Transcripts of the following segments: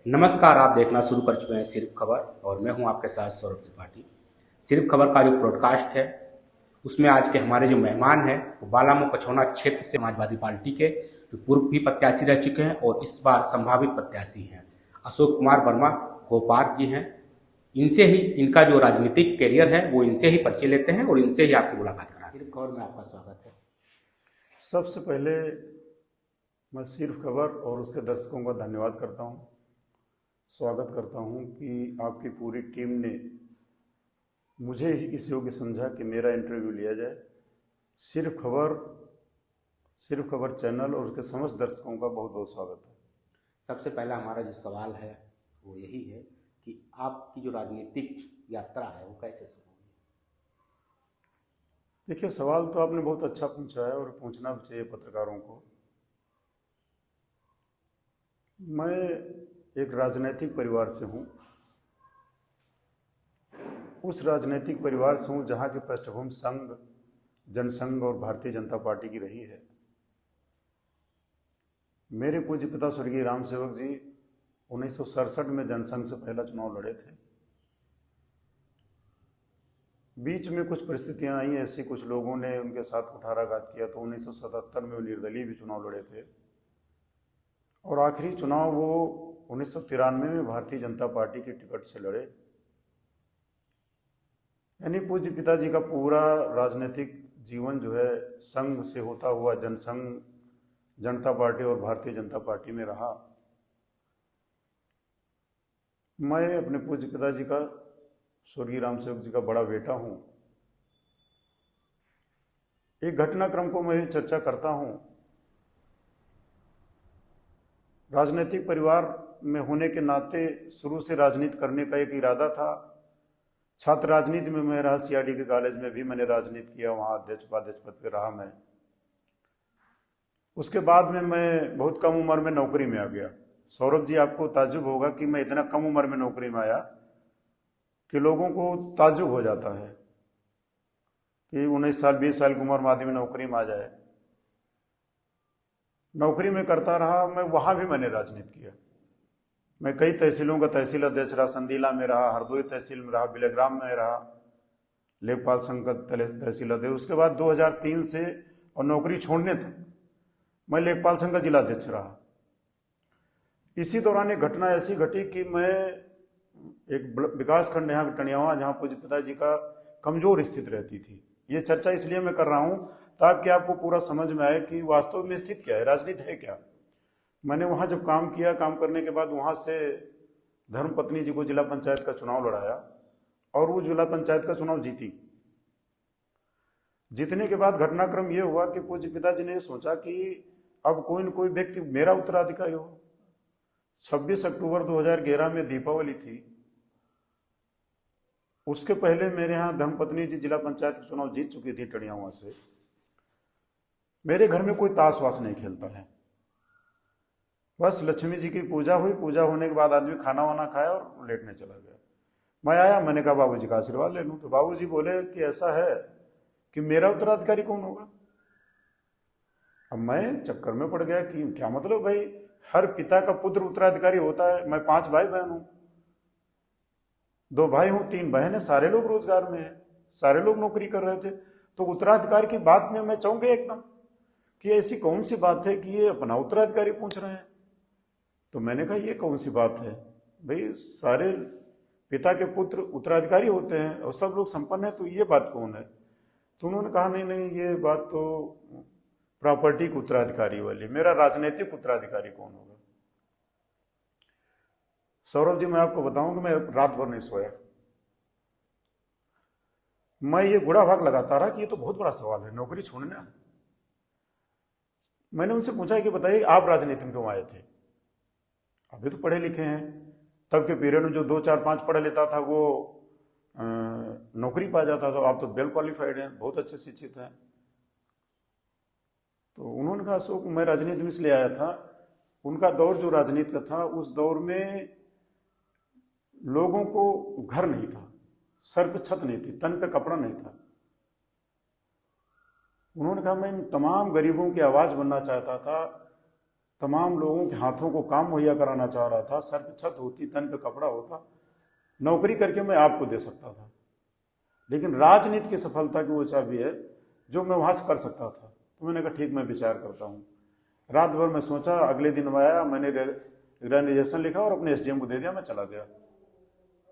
नमस्कार। आप देखना शुरू कर चुके हैं सिर्फ खबर और मैं हूं आपके साथ सौरभ त्रिपाठी। सिर्फ खबर का जो ब्रॉडकास्ट है उसमें आज के हमारे जो मेहमान हैं वो बालामऊ कछौना क्षेत्र से समाजवादी पार्टी के जो पूर्व भी प्रत्याशी रह चुके हैं और इस बार संभावित प्रत्याशी हैं अशोक कुमार वर्मा गोपाल जी हैं। इनसे ही इनका जो राजनीतिक कैरियर है वो इनसे ही परिचय लेते हैं और इनसे ही आपकी मुलाकात कराते हैं। सिर्फ खबर में आपका स्वागत है। सबसे पहले मैं सिर्फ खबर और उसके दर्शकों का धन्यवाद करता हूं, स्वागत करता हूं कि आपकी पूरी टीम ने मुझे इस योग्य समझा कि मेरा इंटरव्यू लिया जाए। सिर्फ खबर चैनल और उसके समस्त दर्शकों का बहुत बहुत स्वागत है। सबसे पहला हमारा जो सवाल है वो यही है कि आपकी जो राजनीतिक यात्रा है वो कैसे शुरू हुई? देखिए, सवाल तो आपने बहुत अच्छा पूछा है और पूछना भी चाहिए पत्रकारों को। मैं एक राजनीतिक परिवार से हूँ, उस राजनीतिक परिवार से हूँ जहाँ की पृष्ठभूमि संघ, जनसंघ और भारतीय जनता पार्टी की रही है। मेरे पूज्य पिता स्वर्गीय राम सेवक जी 1967 में जनसंघ से पहला चुनाव लड़े थे। बीच में कुछ परिस्थितियां आई ऐसी, कुछ लोगों ने उनके साथ कुठाराघात किया, तो 1977 में वो निर्दलीय भी चुनाव लड़े थे और आखिरी चुनाव वो 1993 में भारतीय जनता पार्टी की टिकट से लड़े। यानी पूज्य पिताजी का पूरा राजनीतिक जीवन जो है संघ से होता हुआ जनसंघ, जनता पार्टी और भारतीय जनता पार्टी में रहा। मैं अपने पूज्य पिताजी का, स्वर्गीय राम सेवक जी का बड़ा बेटा हूँ। एक घटनाक्रम को मैं चर्चा करता हूँ। राजनीतिक परिवार में होने के नाते शुरू से राजनीति करने का एक इरादा था। छात्र राजनीति में मैं रहा, सीआरडी के कॉलेज में भी मैंने राजनीति किया, वहाँ अध्यक्ष उपाध्यक्ष पद पर रहा मैं। उसके बाद में मैं बहुत कम उम्र में नौकरी में आ गया। सौरभ जी, आपको ताज्जुब होगा कि मैं इतना कम उम्र में नौकरी में आया कि लोगों को ताज्जुब हो जाता है कि 19 साल 20 साल की उम्र में आदमी नौकरी में आ जाए। नौकरी में करता रहा मैं, वहाँ भी मैंने राजनीति किया। मैं कई तहसीलों का तहसील अध्यक्ष रहा, संदीला में रहा, हरदोई तहसील में रहा, बिलेग्राम में रहा, लेखपाल संघ का तहसील अध्यक्ष। उसके बाद 2003 से और नौकरी छोड़ने तक मैं लेखपाल संघ का जिला अध्यक्ष रहा। इसी दौरान एक घटना ऐसी घटी कि मैं एक विकास खंड यहाँ टनियावा, जहाँ पूज्य पिताजी का कमजोर स्थिति रहती थी। ये चर्चा इसलिए मैं कर रहा हूँ ताकि आपको पूरा समझ में आए कि वास्तव में स्थिति क्या है, राजनीति है क्या। मैंने वहाँ जब काम किया, काम करने के बाद वहाँ से धर्मपत्नी जी को जिला पंचायत का चुनाव लड़ाया और वो जिला पंचायत का चुनाव जीती। जीतने के बाद घटनाक्रम ये हुआ कि पूज्य पिताजी ने सोचा कि अब कोई न कोई व्यक्ति मेरा उत्तराधिकारी हो। 26 अक्टूबर 2011 में दीपावली थी। उसके पहले मेरे यहाँ धर्मपत्नी जी जिला पंचायत का चुनाव जीत चुकी थी टनियावा से। मेरे घर में कोई ताश वाश नहीं खेलता है, बस लक्ष्मी जी की पूजा हुई। पूजा होने के बाद आदमी खाना वाना खाया और लेटने चला गया। मैं आया, मैंने कहा बाबूजी का आशीर्वाद ले लूं। तो बाबूजी बोले कि ऐसा है कि मेरा उत्तराधिकारी कौन होगा। अब मैं चक्कर में पड़ गया कि क्या मतलब भाई, हर पिता का पुत्र उत्तराधिकारी होता है। मैं 5 भाई बहन हूं, 2 भाई हूं, 3 बहन है, सारे लोग रोजगार में है, सारे लोग नौकरी कर रहे थे। तो उत्तराधिकारी की बात में मैं चौंक गया एकदम कि ऐसी कौन सी बात है कि ये अपना उत्तराधिकारी पूछ रहे हैं। तो मैंने कहा ये कौन सी बात है भाई, सारे पिता के पुत्र उत्तराधिकारी होते हैं और सब लोग संपन्न है, तो ये बात कौन है। तो उन्होंने कहा नहीं नहीं, ये बात तो प्रॉपर्टी के उत्तराधिकारी वाली, मेरा राजनीतिक उत्तराधिकारी कौन होगा। सौरभ जी, मैं आपको बताऊं कि मैं रात भर नहीं सोया। मैं ये गुड़ा भाग लगाता रहा कि ये तो बहुत बड़ा सवाल है, नौकरी छोड़ना। मैंने उनसे पूछा कि बताइए आप राजनीति में क्यों आए थे। अभी तो पढ़े लिखे हैं, तब के पीरियड में जो 2 4 5 पढ़ा लेता था वो नौकरी पा जाता था। आप तो वेल क्वालिफाइड हैं, बहुत अच्छे शिक्षित हैं। तो उन्होंने कहा अशोक, मैं राजनीति में इसलिए आया था, उनका दौर जो राजनीति का था उस दौर में लोगों को घर नहीं था, सर पे छत नहीं थी, तन पे कपड़ा नहीं था। उन्होंने कहा मैं इन तमाम गरीबों की आवाज बनना चाहता था तमाम लोगों के हाथों को काम मुहैया कराना चाह रहा था। सर पे छत होती, तन पे कपड़ा होता, नौकरी करके मैं आपको दे सकता था। लेकिन राजनीति की सफलता की वो चाबी है जो मैं वहाँ से कर सकता था। तो मैंने कहा ठीक, मैं विचार करता हूँ। रात भर मैं सोचा, अगले दिन मैं आया, मैंने रिजाइनेशन लिखा और अपने एसडीएम को दे दिया, मैं चला गया।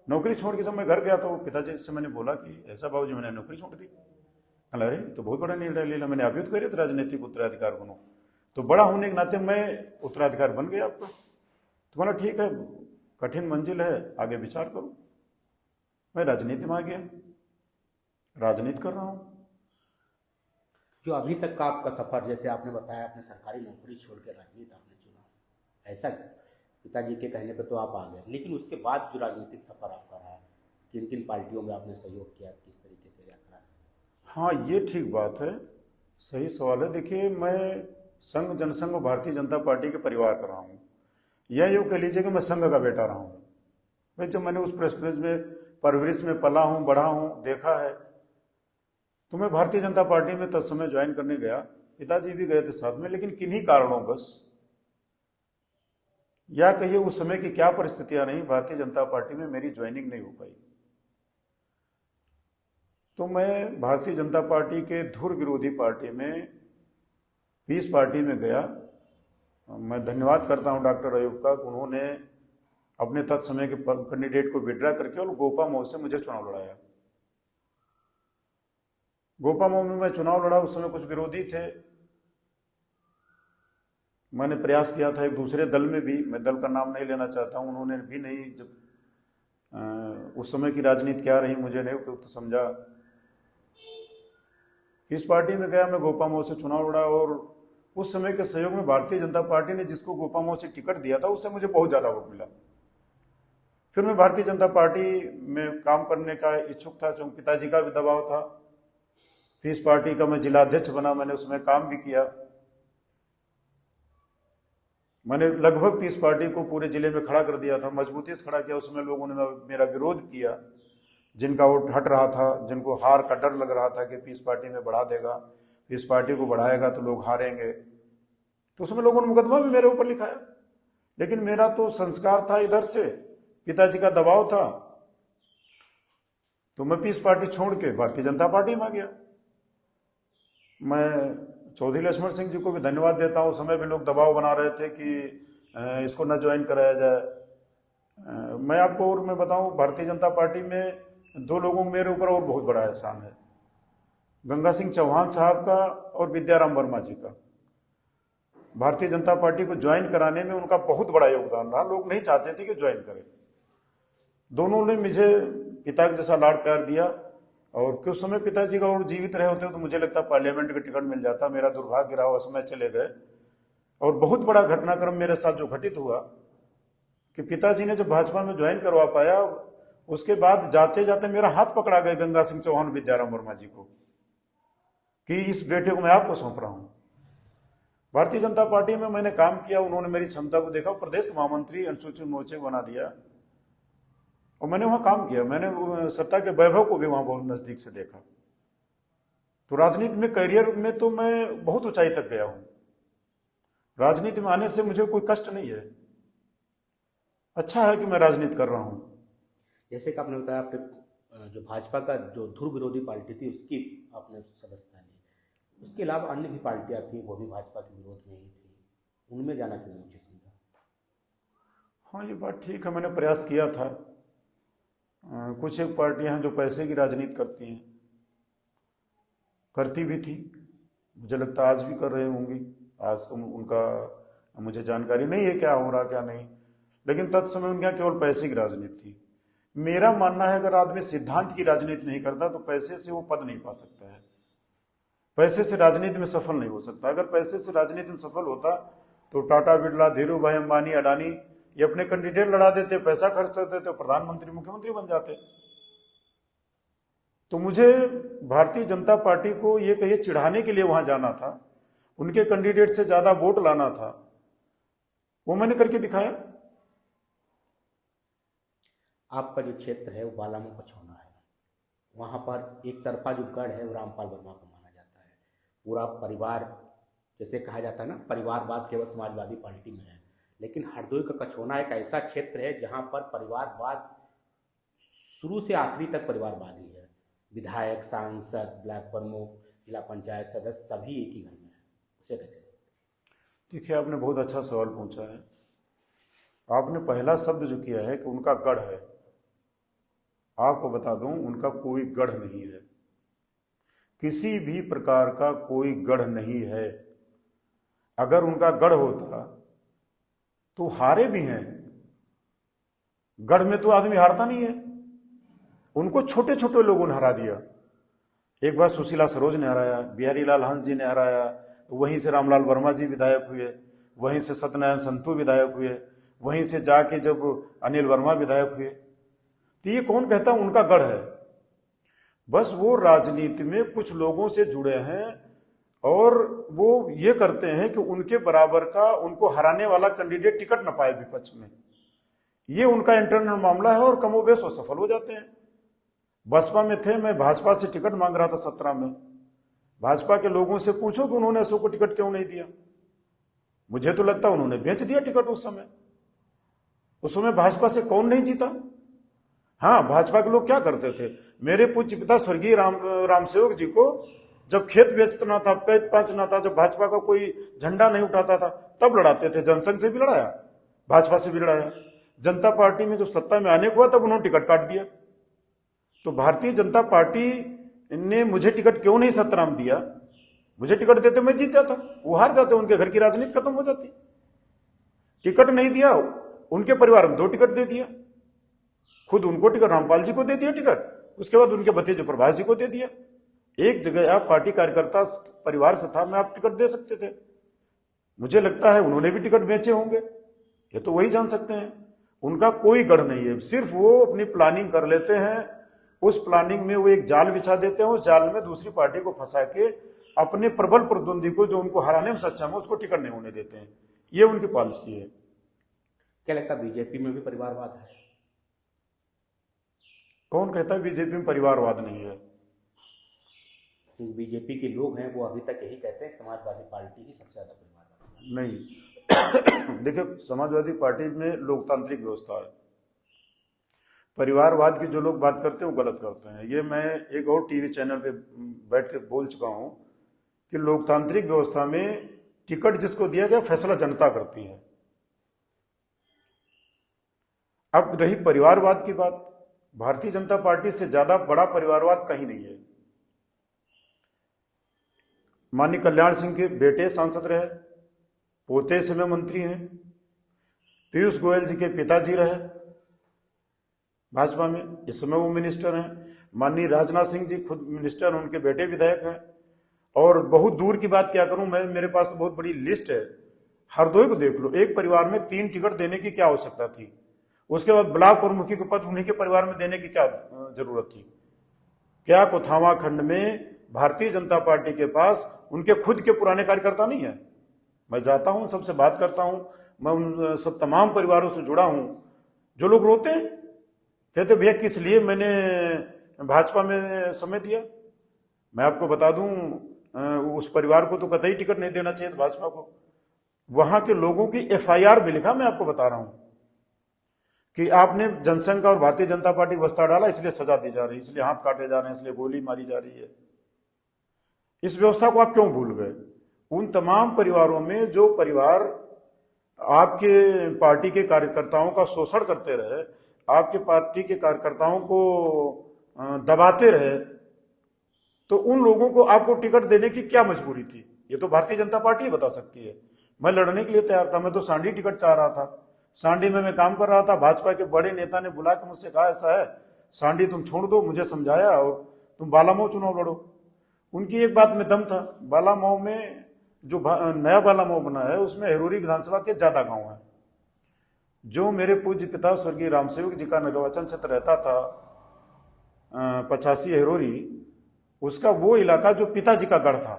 नौकरी छोड़ के जब मैं घर गया तो पिताजी से मैंने बोला कि ऐसा बाबूजी मैंने नौकरी छोड़ दी। कहला अरे तो बहुत बड़ा निर्णय ले लिया, मैंने अभी तो कह रहे थे राजनीतिक उत्तराधिकार बनो। तो बड़ा होने के नाते मैं उत्तराधिकार बन गया आपका। तो बोला ठीक है, कठिन मंजिल है, आगे विचार करो। मैं राजनीति में आ गया, राजनीति कर रहा हूँ। जो अभी तक का आपका सफर, जैसे आपने बताया आपने सरकारी नौकरी छोड़ के राजनीति आपने चुना, ऐसा पिताजी के कहने पे तो आप आ गए, लेकिन उसके बाद जो राजनीतिक सफर आपका रहा, किन किन पार्टियों में आपने सहयोग किया, किस तरीके से यात्रा? हाँ, ये ठीक बात है, सही सवाल है। देखिए, मैं संघ जनसंघ भारतीय जनता पार्टी के परिवार का रहा हूँ, या यूँ कह लीजिए कि मैं संघ का बेटा रहा हूँ। भाई जब मैंने उस प्रेस्टीज में परवरिश में पला हूँ, बढ़ा हूँ, देखा है, तो मैं भारतीय जनता पार्टी में तत्समय ज्वाइन करने गया। पिताजी भी गए थे साथ में, लेकिन किन्हीं कारणों बस, या कहिए उस समय की क्या परिस्थितियां रही, भारतीय जनता पार्टी में मेरी ज्वाइनिंग नहीं हो पाई। तो मैं भारतीय जनता पार्टी के धुर विरोधी पार्टी में, पीस पार्टी में गया। मैं धन्यवाद करता हूं डॉक्टर अयूब का, उन्होंने अपने तत्समय के कैंडिडेट को विड्रा करके और गोपा मऊ से मुझे चुनाव लड़ाया। गोपा मऊ में मैं चुनाव लड़ा, उस समय कुछ विरोधी थे। मैंने प्रयास किया था एक दूसरे दल में भी, मैं दल का नाम नहीं लेना चाहता हूं, उन्होंने भी नहीं, जब उस समय की राजनीति क्या रही मुझे नहीं उपयुक्त समझा। इस पार्टी में गया मैं, गोपा मऊ से चुनाव लड़ा, और उस समय के सहयोग में भारतीय जनता पार्टी ने जिसको गोपा मऊ से टिकट दिया था उससे मुझे बहुत ज़्यादा वोट मिला। फिर मैं भारतीय जनता पार्टी में काम करने का इच्छुक था, चूंकि पिताजी का भी दबाव था। फिर इस पार्टी का मैं जिला अध्यक्ष बना, मैंने उसमें काम भी किया। मैंने लगभग पीस पार्टी को पूरे जिले में खड़ा कर दिया था, मजबूती से खड़ा किया। उसमें लोगों ने मेरा विरोध किया, जिनका वोट हट रहा था, जिनको हार का डर लग रहा था कि पीस पार्टी में बढ़ा देगा, पीस पार्टी को बढ़ाएगा तो लोग हारेंगे, तो उसमें लोगों ने मुकदमा भी मेरे ऊपर लिखाया। लेकिन मेरा तो संस्कार था इधर से, पिताजी का दबाव था, तो मैं पीस पार्टी छोड़ के भारतीय जनता पार्टी में आ गया। मैं चौधरी लक्ष्मण सिंह जी को भी धन्यवाद देता हूँ। उस समय भी लोग दबाव बना रहे थे कि इसको न ज्वाइन कराया जाए। मैं आपको और मैं बताऊं, भारतीय जनता पार्टी में दो लोगों मेरे ऊपर और बहुत बड़ा एहसान है, गंगा सिंह चौहान साहब का और विद्याराम वर्मा जी का। भारतीय जनता पार्टी को ज्वाइन कराने में उनका बहुत बड़ा योगदान रहा। लोग नहीं चाहते थे कि ज्वाइन करें। दोनों ने मुझे पिता के जैसा लाड़ प्यार दिया, और कुछ समय पिताजी का और जीवित रहे होते तो मुझे लगता पार्लियामेंट का टिकट मिल जाता। मेरा दुर्भाग्य रहा, उस समय चले गए। और बहुत बड़ा घटनाक्रम मेरे साथ जो घटित हुआ कि पिताजी ने जब भाजपा में ज्वाइन करवा पाया, उसके बाद जाते जाते मेरा हाथ पकड़ा गए गंगा सिंह चौहान, विद्याराम वर्मा जी को, कि इस बेटे को मैं आपको सौंप रहा हूं। भारतीय जनता पार्टी में मैंने काम किया, उन्होंने मेरी क्षमता को देखा, प्रदेश महामंत्री अनुसूचित मोर्चे को बना दिया, और मैंने वहां काम किया। मैंने सत्ता के वैभव को भी वहां बहुत नजदीक से देखा। तो राजनीति में करियर में तो मैं बहुत ऊंचाई तक गया हूं। राजनीति में आने से मुझे कोई कष्ट नहीं है, अच्छा है कि मैं राजनीति कर रहा हूं। जैसे कि आपने बताया, आपने जो भाजपा का जो ध्रुव विरोधी पार्टी थी उसकी आपने सदस्यता ली, उसके अलावा अन्य भी पार्टियां थी, वो भी भाजपा के विरोध में ही थी, उनमें जाना क्यों नहीं समझा? हाँ, ये बात ठीक है, मैंने प्रयास किया था। कुछ एक पार्टियां हैं जो पैसे की राजनीति करती हैं, करती भी थी, मुझे लगता आज भी कर रहे होंगी। आज तो उनका मुझे जानकारी नहीं है क्या हो रहा क्या नहीं, लेकिन तत्समय उनके यहाँ केवल पैसे की राजनीति थी। मेरा मानना है अगर आदमी सिद्धांत की राजनीति नहीं करता तो पैसे से वो पद नहीं पा सकता है, पैसे से राजनीति में सफल नहीं हो सकता। अगर पैसे से राजनीति में सफल होता तो टाटा, बिरला, धीरू भाई अंबानी, अडानी ये अपने कैंडिडेट लड़ा देते, पैसा खर्च करते तो प्रधानमंत्री, मुख्यमंत्री बन जाते। तो मुझे भारतीय जनता पार्टी को ये कहिए चिढ़ाने के लिए वहां जाना था, उनके कैंडिडेट से ज्यादा वोट लाना था, वो मैंने करके दिखाया। आपका जो क्षेत्र है वो बालामऊ कछौना है, वहाँ पर एक तरफा जो गढ़ है वो रामपाल वर्मा को माना जाता है। पूरा परिवार जैसे कहा जाता है ना, परिवारवाद केवल समाजवादी पार्टी में है, लेकिन हरदोई का कछोना एक ऐसा क्षेत्र है जहाँ पर परिवारवाद शुरू से आखिरी तक परिवारवाद ही है। विधायक, सांसद, ब्लॉक प्रमुख, जिला पंचायत सदस्य सभी एक ही घर में है। उसे कैसे? देखिए, आपने बहुत अच्छा सवाल पूछा है। आपने पहला शब्द जो किया है कि उनका गढ़ है, आपको बता दूं उनका कोई गढ़ नहीं है, किसी भी प्रकार का कोई गढ़ नहीं है। अगर उनका गढ़ होता तो हारे भी हैं। गढ़ में तो आदमी हारता नहीं है। उनको छोटे छोटे लोगों ने हरा दिया। एक बार सुशीला सरोज ने हराया, बिहारी लाल हंस जी ने हराया, वहीं से रामलाल वर्मा जी विधायक हुए, वहीं से सत्यनारायण संतू विधायक हुए, वहीं से जाके जब अनिल वर्मा विधायक हुए। तो ये कौन कहता उनका गढ़ है? बस वो राजनीति में कुछ लोगों से जुड़े हैं और वो ये करते हैं कि उनके बराबर का, उनको हराने वाला कैंडिडेट टिकट न पाए विपक्ष में। ये उनका इंटरनल मामला है और कमोबेश वो सफल हो जाते हैं। बसपा में थे, मैं भाजपा से टिकट मांग रहा था 17 में। भाजपा के लोगों से पूछो कि उन्होंने अशोक को टिकट क्यों नहीं दिया। मुझे तो लगता उन्होंने बेच दिया टिकट उस समय। उस समय भाजपा से कौन नहीं जीता? हाँ, भाजपा के लोग क्या करते थे, मेरे पूज्य पिता स्वर्गीय रामसेवक जी को जब खेत बेचना था, कैद पांचना था, जब भाजपा का कोई झंडा नहीं उठाता था तब लड़ाते थे। जनसंघ से भी लड़ाया, भाजपा से भी लड़ाया। जनता पार्टी में जब सत्ता में आने को हुआ तब उन्होंने टिकट काट दिया। तो भारतीय जनता पार्टी ने मुझे टिकट क्यों नहीं 17 में दिया? मुझे टिकट देते मैं जीत जाता, वो हार जाते, उनके घर की राजनीति खत्म हो जाती। टिकट नहीं दिया, उनके परिवार में 2 टिकट दे दिया, खुद उनको टिकट, रामपाल जी को दे दिया टिकट, उसके बाद उनके भतीजे प्रभास जी को दे दिया। एक जगह आप पार्टी कार्यकर्ता परिवार से था, मैं आप टिकट दे सकते थे। मुझे लगता है उन्होंने भी टिकट बेचे होंगे, ये तो वही जान सकते हैं। उनका कोई गढ़ नहीं है, सिर्फ वो अपनी प्लानिंग कर लेते हैं। उस प्लानिंग में वो एक जाल बिछा देते हैं, उस जाल में दूसरी पार्टी को फंसा के अपने प्रबल प्रतिद्वंदी को, जो उनको हराने में सक्षम है, उसको टिकट नहीं होने देते हैं। ये उनकी पॉलिसी है। क्या लगता है बीजेपी में भी परिवारवाद है? कौन कहता है बीजेपी में परिवारवाद नहीं है? बीजेपी के लोग हैं वो अभी तक यही कहते हैं समाजवादी पार्टी ही सबसे ज्यादा परिवारवाद। नहीं देखिए, समाजवादी पार्टी में लोकतांत्रिक व्यवस्था है। परिवारवाद की जो लोग बात करते हैं वो गलत करते हैं। ये मैं एक और टीवी चैनल पे बैठ के बोल चुका हूं कि लोकतांत्रिक व्यवस्था में टिकट जिसको दिया गया फैसला जनता करती है। अब रही परिवारवाद की बात, भारतीय जनता पार्टी से ज्यादा बड़ा परिवारवाद कहीं नहीं है। माननीय कल्याण सिंह के बेटे सांसद रहे, पोते इस समय मंत्री हैं, पीयूष गोयल जी के पिताजी रहे भाजपा में, इस समय वो मिनिस्टर हैं। माननीय राजनाथ सिंह जी खुद मिनिस्टर, उनके बेटे विधायक हैं। और बहुत दूर की बात क्या करूं मैं, मेरे पास तो बहुत बड़ी लिस्ट है। हरदोई को देख लो, एक परिवार में 3 टिकट देने की क्या आवश्यकता थी? उसके बाद ब्लॉक प्रमुखी के पद उन्हीं के परिवार में देने की क्या जरूरत थी? क्या कोथावा खंड में भारतीय जनता पार्टी के पास उनके खुद के पुराने कार्यकर्ता नहीं है? मैं जाता हूं, सबसे बात करता हूं, मैं उन सब तमाम परिवारों से जुड़ा हूं। जो लोग रोते हैं, कहते भैया किस लिए मैंने भाजपा में समय दिया। मैं आपको बता दूं, उस परिवार को तो कतई टिकट नहीं देना चाहिए भाजपा को। वहां के लोगों की FIR भी लिखा, मैं आपको बता रहा हूं कि आपने जनसंघ का और भारतीय जनता पार्टी बस्ता डाला, इसलिए सजा दी जा रही है, इसलिए हाथ काटे जा रहे हैं, इसलिए गोली मारी जा रही है। इस व्यवस्था को आप क्यों भूल गए? उन तमाम परिवारों में जो परिवार आपके पार्टी के कार्यकर्ताओं का शोषण करते रहे, आपके पार्टी के कार्यकर्ताओं को दबाते रहे, तो उन लोगों को आपको टिकट देने की क्या मजबूरी थी? ये तो भारतीय जनता पार्टी बता सकती है। मैं लड़ने के लिए तैयार था, मैं तो सांडी टिकट चाह रहा था। सांडी में मैं काम कर रहा था, भाजपा के बड़े नेता ने बुला के मुझसे कहा ऐसा है सांडी तुम छोड़ दो, मुझे समझाया और तुम बालामऊ चुनाव लड़ो। उनकी एक बात में दम था। बालामऊ में जो नया बालामऊ बना है उसमें हेरोरी विधानसभा के ज्यादा गांव हैं। जो मेरे पूज्य पिता स्वर्गीय रामसेवक जी का निर्वाचन क्षेत्र रहता था 85 हेरोरी, उसका वो इलाका जो पिताजी का गढ़ था,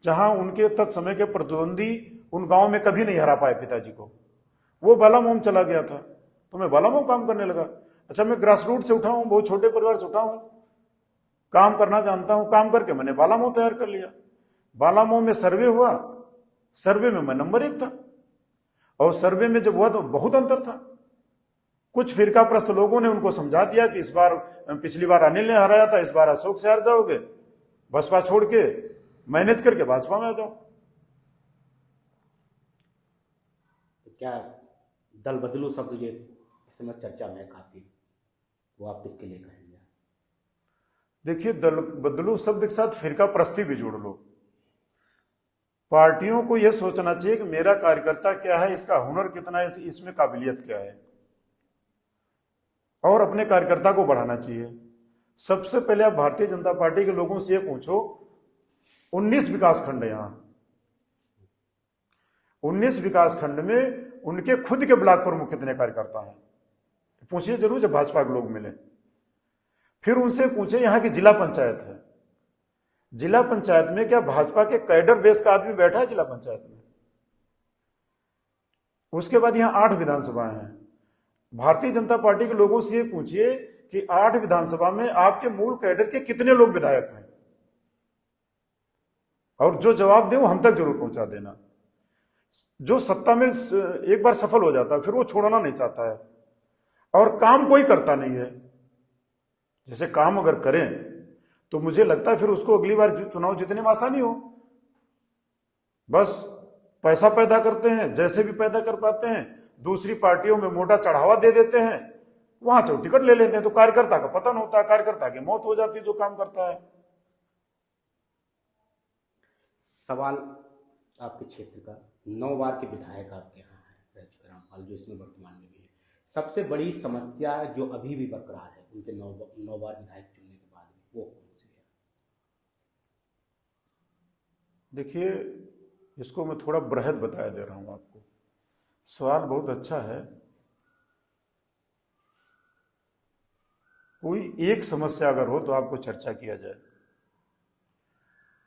जहां उनके तत्समय के प्रतिद्वंदी उन गांव में कभी नहीं हरा पाए पिताजी को, वो बालामऊ में चला गया था। तो मैं बालामऊ काम करने लगा। अच्छा, मैं ग्रास रूट से उठा हूं, बहुत छोटे परिवार से उठा हूं, काम करना जानता हूं। काम करके मैंने बालामऊ तैयार कर लिया। बालामऊ में सर्वे हुआ, सर्वे में मैं नंबर 1 था, और सर्वे में जब हुआ तो बहुत अंतर था। कुछ फिरकाप्रस्त लोगों ने उनको समझा दिया कि इस बार, पिछली बार अनिल ने हराया था, इस बार अशोक से हार जाओगे, बसपा छोड़ के मैनेज करके भाजपा में आ जाओ। तो क्या दल बदलू शब्द ये इस समय चर्चा में काफी, वो आप किसके लिए कहेंगे? देखिए, दल बदलू शब्द के साथ फिरका प्रस्ती भी जोड़ लो। पार्टियों को यह सोचना चाहिए कि मेरा कार्यकर्ता क्या है, इसका हुनर कितना है, इसमें काबिलियत क्या है, और अपने कार्यकर्ता को बढ़ाना चाहिए। सबसे पहले आप भारतीय जनता पार्टी के लोगों से ये पूछो, 19 विकास खंड है यहां, 19 विकास खंड में उनके खुद के ब्लॉक प्रमुख कितने कार्यकर्ता हैं, पूछिए जरूर जब भाजपा के लोग मिले। फिर उनसे पूछे यहां की जिला पंचायत है, जिला पंचायत में क्या भाजपा के कैडर बेस का आदमी बैठा है जिला पंचायत में? उसके बाद यहां 8 विधानसभाएं हैं। भारतीय जनता पार्टी के लोगों से ये पूछिए कि 8 विधानसभा में आपके मूल कैडर के कितने लोग विधायक हैं, और जो जवाब दे वो हम तक जरूर पहुंचा देना। जो सत्ता में एक बार सफल हो जाता है फिर वो छोड़ना नहीं चाहता है, और काम कोई करता नहीं है। जैसे काम अगर करें तो मुझे लगता है फिर उसको अगली बार चुनाव जीतने में आसानी हो। बस पैसा पैदा करते हैं, जैसे भी पैदा कर पाते हैं, दूसरी पार्टियों में मोटा चढ़ावा दे देते हैं, वहां से टिकट ले लेते हैं, तो कार्यकर्ता का पतन होता है, कार्यकर्ता की मौत हो जाती है जो काम करता है। सवाल आपके क्षेत्र का, 9 बार के विधायक आपके यहाँ हैं रह चुके रामपाल, जो इसमें वर्तमान में भी है, सबसे बड़ी समस्या जो अभी भी बरकरार है उनके 9 बार विधायक चुनने के बाद वो कौन सी है? देखिए, इसको मैं थोड़ा बृहद बताया दे रहा हूं आपको। सवाल बहुत अच्छा है। कोई एक समस्या अगर हो तो आपको चर्चा किया जाए।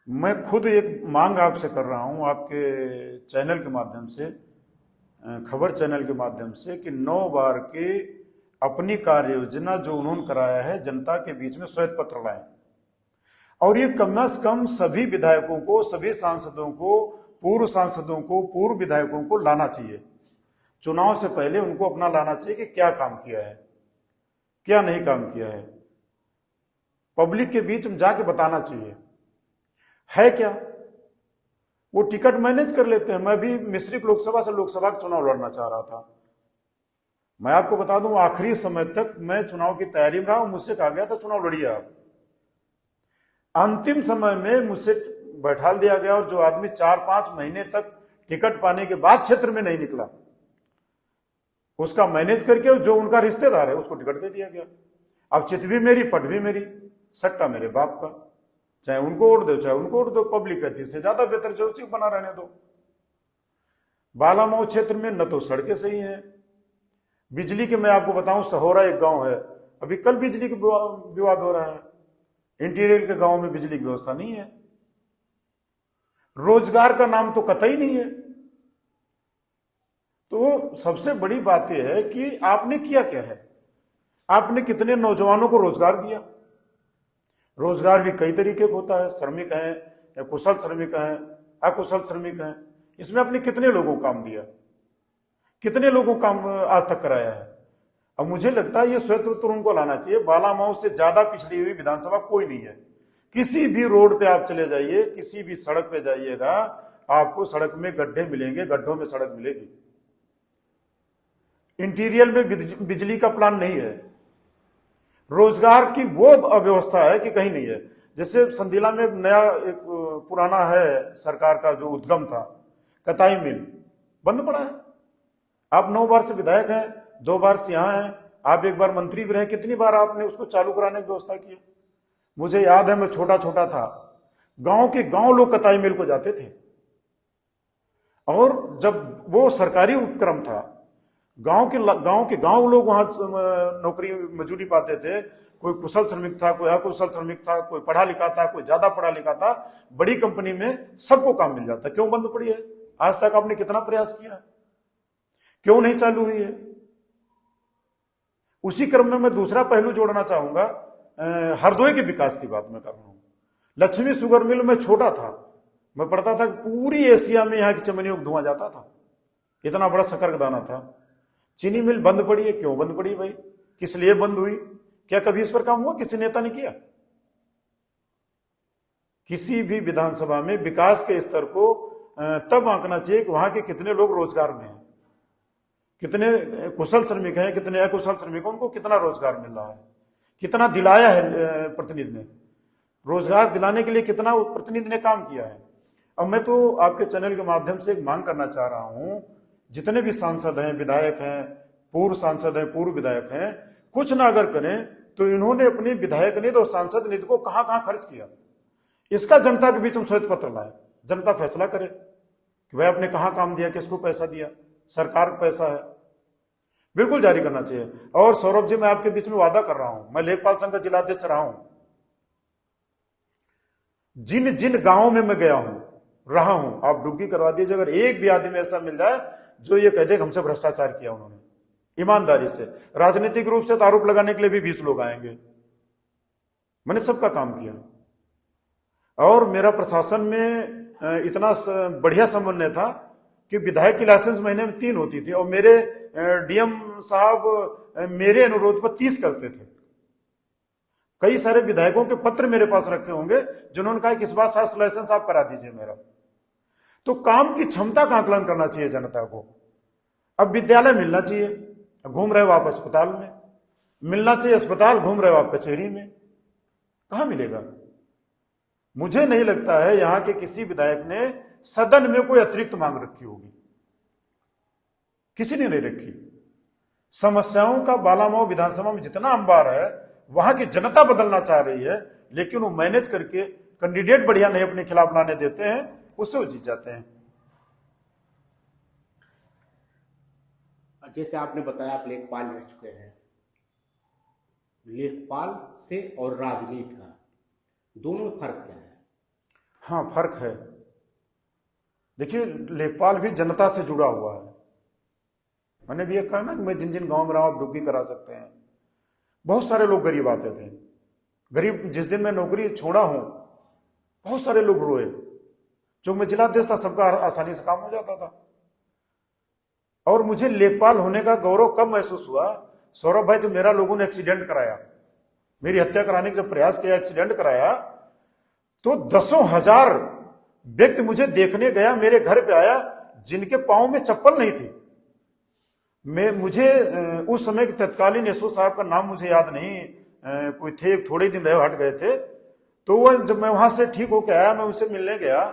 मैं खुद एक मांग आपसे कर रहा हूं आपके चैनल के माध्यम से, खबर चैनल के माध्यम से, कि 9 बार के अपनी कार्य योजना जो उन्होंने कराया है जनता के बीच में श्वेत पत्र लाएं, और ये कम से कम सभी विधायकों को, सभी सांसदों को, पूर्व सांसदों को, पूर्व विधायकों को लाना चाहिए। चुनाव से पहले उनको अपना लाना चाहिए कि क्या काम किया है, क्या नहीं काम किया है, पब्लिक के बीच में जाके बताना चाहिए है क्या। वो टिकट मैनेज कर लेते हैं। मैं भी मिश्रित लोकसभा से लोकसभा का चुनाव लड़ना चाह रहा था। मैं आपको बता दूं, आखिरी समय तक मैं चुनाव की तैयारी में रहा हूं, मुझसे कहा गया था चुनाव लड़िए आप। अंतिम समय में मुझसे बैठा दिया गया, और जो आदमी 4-5 महीने तक टिकट पाने के बाद क्षेत्र में नहीं निकला, उसका मैनेज करके जो उनका रिश्तेदार है उसको टिकट दे दिया गया। अब चित भी मेरी, पट भी मेरी, सट्टा मेरे बाप का। चाहे उनको वोट दो, चाहे उनको वोट दो, पब्लिक कहती है इससे ज्यादा बेहतर जो उसी को बना रहने दो। बालामऊ क्षेत्र में न तो सड़कें सही हैं, बिजली के मैं आपको बताऊं, सहोरा एक गांव है, अभी कल बिजली का विवाद हो रहा है। इंटीरियर के गांव में बिजली की व्यवस्था नहीं है। रोजगार का नाम तो कतई नहीं है। तो सबसे बड़ी बात यह है कि आपने किया क्या है, आपने कितने नौजवानों को रोजगार दिया। रोजगार भी कई तरीके का होता है, श्रमिक हैं, कुशल श्रमिक हैं, अकुशल श्रमिक हैं। इसमें आपने कितने लोगों को काम दिया, कितने लोगों को काम आज तक कराया है। अब मुझे लगता है ये श्वेत पत्र उनको लाना चाहिए। बालामऊ से ज्यादा पिछड़ी हुई विधानसभा कोई नहीं है। किसी भी रोड पे आप चले जाइए, किसी भी सड़क पे जाइएगा, आपको सड़क में गड्ढे मिलेंगे, गड्ढों में सड़क मिलेगी। इंटीरियर में बिजली का प्लान नहीं है। रोजगार की वो अव्यवस्था है कि कहीं नहीं है। जैसे संधीला में नया एक पुराना है सरकार का जो उद्गम था, कताई मिल, बंद पड़ा है। आप 9 बार से विधायक हैं, 2 बार से यहां हैं, आप एक बार मंत्री भी रहे, कितनी बार आपने उसको चालू कराने की व्यवस्था की? मुझे याद है, मैं छोटा छोटा था, गांव के गांव लोग कताई मिल को जाते थे, और जब वो सरकारी उपक्रम था, गांव के गांव लोग वहां नौकरी मजदूरी पाते थे। कोई कुशल श्रमिक था, कोई अकुशल श्रमिक था, कोई पढ़ा लिखा था, कोई ज्यादा पढ़ा लिखा था। बड़ी कंपनी में सबको काम मिल जाता। क्यों बंद पड़ी है? आज तक आपने कितना प्रयास किया, क्यों नहीं चालू हुई है? उसी क्रम में मैं दूसरा पहलू जोड़ना चाहूंगा, हरदोई के विकास की बात मैं कर रहा हूं। लक्ष्मी शुगर मिल में छोटा था, मैं पढ़ता था कि पूरी एशिया में यहाँ की चमनियों को धुआं जाता था, इतना बड़ा शक्कर का दाना था। चीनी मिल बंद पड़ी है, क्यों बंद पड़ी भाई, किस लिए बंद हुई, क्या कभी इस पर काम हुआ, किसी नेता ने किया? किसी भी विधानसभा में विकास के स्तर को तब आंकना चाहिए कि वहां के कितने लोग रोजगार में हैं, कितने कुशल श्रमिक हैं, कितने अकुशल श्रमिक हैं, उनको कितना रोजगार मिल रहा है, कितना दिलाया है प्रतिनिधि ने, रोजगार दिलाने के लिए कितना प्रतिनिधि ने काम किया है। अब मैं तो आपके चैनल के माध्यम से एक मांग करना चाह रहा हूं, जितने भी सांसद हैं, विधायक हैं, पूर्व सांसद हैं, पूर्व विधायक हैं, कुछ ना अगर करें तो इन्होंने अपनी विधायक निधि और सांसद निधि को कहां कहां खर्च किया, इसका जनता के बीच में श्वेत पत्र लाए, जनता फैसला करे कि भाई आपने कहां काम दिया, किसको पैसा दिया, सरकार का पैसा है, बिल्कुल जारी करना चाहिए। और सौरभ जी, मैं आपके बीच में वादा कर रहा हूं, मैं लेखपाल संघ का जिलाध्यक्ष रहा हूं, जिन जिन गांवों में मैं गया हूं, रहा हूं, आप डुग्गी करवा दीजिए, अगर एक भी आदमी ऐसा मिल जाए जो ये कह दे कि हमसे भ्रष्टाचार किया उन्होंने, ईमानदारी से, राजनीतिक रूप से आरोप लगाने के लिए भी 20 लोग आएंगे, मैंने सबका काम किया। और मेरा प्रशासन में इतना बढ़िया समन्वय था कि विधायक की लाइसेंस महीने में 3 होती थी और मेरे डीएम साहब मेरे अनुरोध पर 30 करते थे। कई सारे विधायकों के पत्र मेरे पास रखे होंगे जिन्होंने कहा कि इस बार शास्त्र लाइसेंस आप करा दीजिए मेरा। तो काम की क्षमता का आकलन करना चाहिए जनता को। अब विद्यालय मिलना चाहिए, घूम रहे हो आप अस्पताल में, मिलना चाहिए अस्पताल, घूम रहे हो आप कचहरी में, कहां मिलेगा? मुझे नहीं लगता है यहां के किसी विधायक ने सदन में कोई अतिरिक्त मांग रखी होगी, किसी ने नहीं रखी। समस्याओं का बालामाव विधानसभा में जितना अंबार है, वहां की जनता बदलना चाह रही है, लेकिन वो मैनेज करके कैंडिडेट बढ़िया नहीं अपने खिलाफ लाने देते हैं, उससे वो जीत जाते हैं। जैसे आपने बताया आप लेखपाल रह चुके हैं, लेखपाल से और राजनीति का दोनों में फर्क क्या है? हाँ, फर्क है। देखिए, लेखपाल भी जनता से जुड़ा हुआ है। मैंने भी ये कहा ना कि मैं जिन जिन गांव में रहा हूं आप डुग्गी करा सकते हैं। बहुत सारे लोग गरीब आते थे, गरीब जिस दिन मैं नौकरी छोड़ा हूं बहुत सारे लोग रोए, जो मैं जिलाध्यक्ष था सबका आसानी से काम हो जाता था। और मुझे लेखपाल होने का गौरव कब महसूस हुआ, सौरभ भाई, जब मेरा लोगों ने एक्सीडेंट कराया, मेरी हत्या कराने का जब प्रयास किया, एक्सीडेंट कराया, तो 10,000 व्यक्ति मुझे देखने गया, मेरे घर पे आया, जिनके पांव में चप्पल नहीं थी। मुझे उस समय के तत्कालीन एसओ साहब का नाम मुझे याद नहीं, कोई थे, थोड़े दिन रहे हट गए थे। तो वो जब मैं वहां से ठीक होकर आया, मैं उनसे मिलने गया,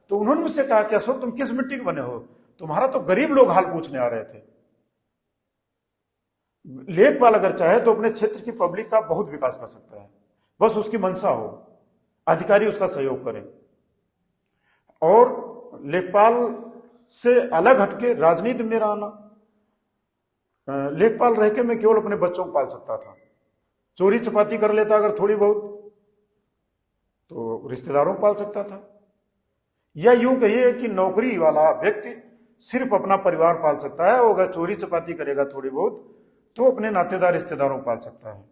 तो उन्होंने मुझसे कहा कि अशोक तुम किस मिट्टी के बने हो, तुम्हारा तो गरीब लोग हाल पूछने आ रहे थे। लेखपाल अगर चाहे तो अपने क्षेत्र की पब्लिक का बहुत विकास कर सकता है, बस उसकी मंशा हो, अधिकारी उसका सहयोग करें। और लेखपाल से अलग हटके राजनीति में आना, लेखपाल रह के मैं केवल अपने बच्चों को पाल सकता था, चोरी चपाती कर लेता अगर थोड़ी बहुत तो रिश्तेदारों को पाल सकता था, या यूं कहिए कि नौकरी वाला व्यक्ति सिर्फ अपना परिवार पाल सकता है, और अगर चोरी चपाती करेगा थोड़ी बहुत तो अपने नातेदार रिश्तेदारों को पाल सकता है।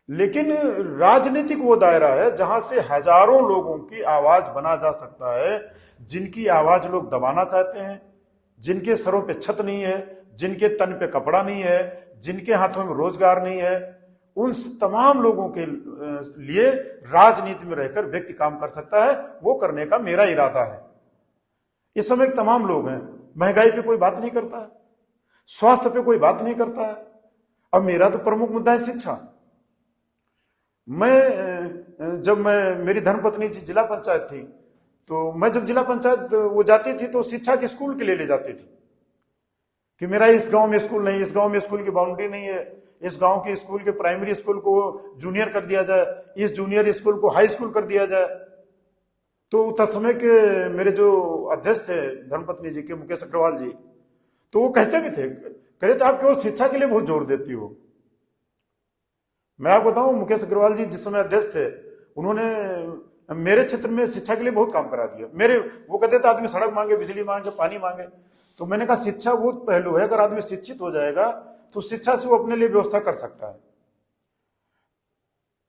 लेकिन राजनीतिक वो दायरा है जहां से हजारों लोगों की आवाज बना जा सकता है, जिनकी आवाज लोग दबाना चाहते हैं, जिनके सरों पे छत नहीं है, जिनके तन पे कपड़ा नहीं है, जिनके हाथों में रोजगार नहीं है, उन तमाम लोगों के लिए राजनीति में रहकर व्यक्ति काम कर सकता है। वो करने का मेरा इरादा है। इस समय तमाम लोग हैं, महंगाई पे कोई बात नहीं करता है, स्वास्थ्य पे कोई बात नहीं करता है। अब मेरा तो प्रमुख मुद्दा है शिक्षा। जब मेरी धर्मपत्नी जी जिला पंचायत थी, तो मैं जब जिला पंचायत वो जाती थी तो शिक्षा के स्कूल के लिए ले जाती थी कि मेरा इस गांव में स्कूल नहीं, इस गांव में स्कूल की बाउंड्री नहीं है, इस गांव के स्कूल के प्राइमरी स्कूल को जूनियर कर दिया जाए, इस जूनियर स्कूल को हाई स्कूल कर दिया जाए। तो तत्समय के मेरे जो अध्यक्ष थे धर्मपत्नी जी के, मुकेश अग्रवाल जी, तो वो कहते भी थे, कह रहे थे आप केवल शिक्षा के लिए बहुत जोर देती हो। मैं आपको बताऊं, मुकेश अग्रवाल जी जिस समय अध्यक्ष थे, उन्होंने मेरे क्षेत्र में शिक्षा के लिए बहुत काम करा दिया। वो कहते थे आदमी सड़क मांगे, बिजली मांगे, पानी मांगे, तो मैंने कहा शिक्षा वो पहलू है, अगर आदमी शिक्षित हो जाएगा तो शिक्षा से वो अपने लिए व्यवस्था कर सकता है।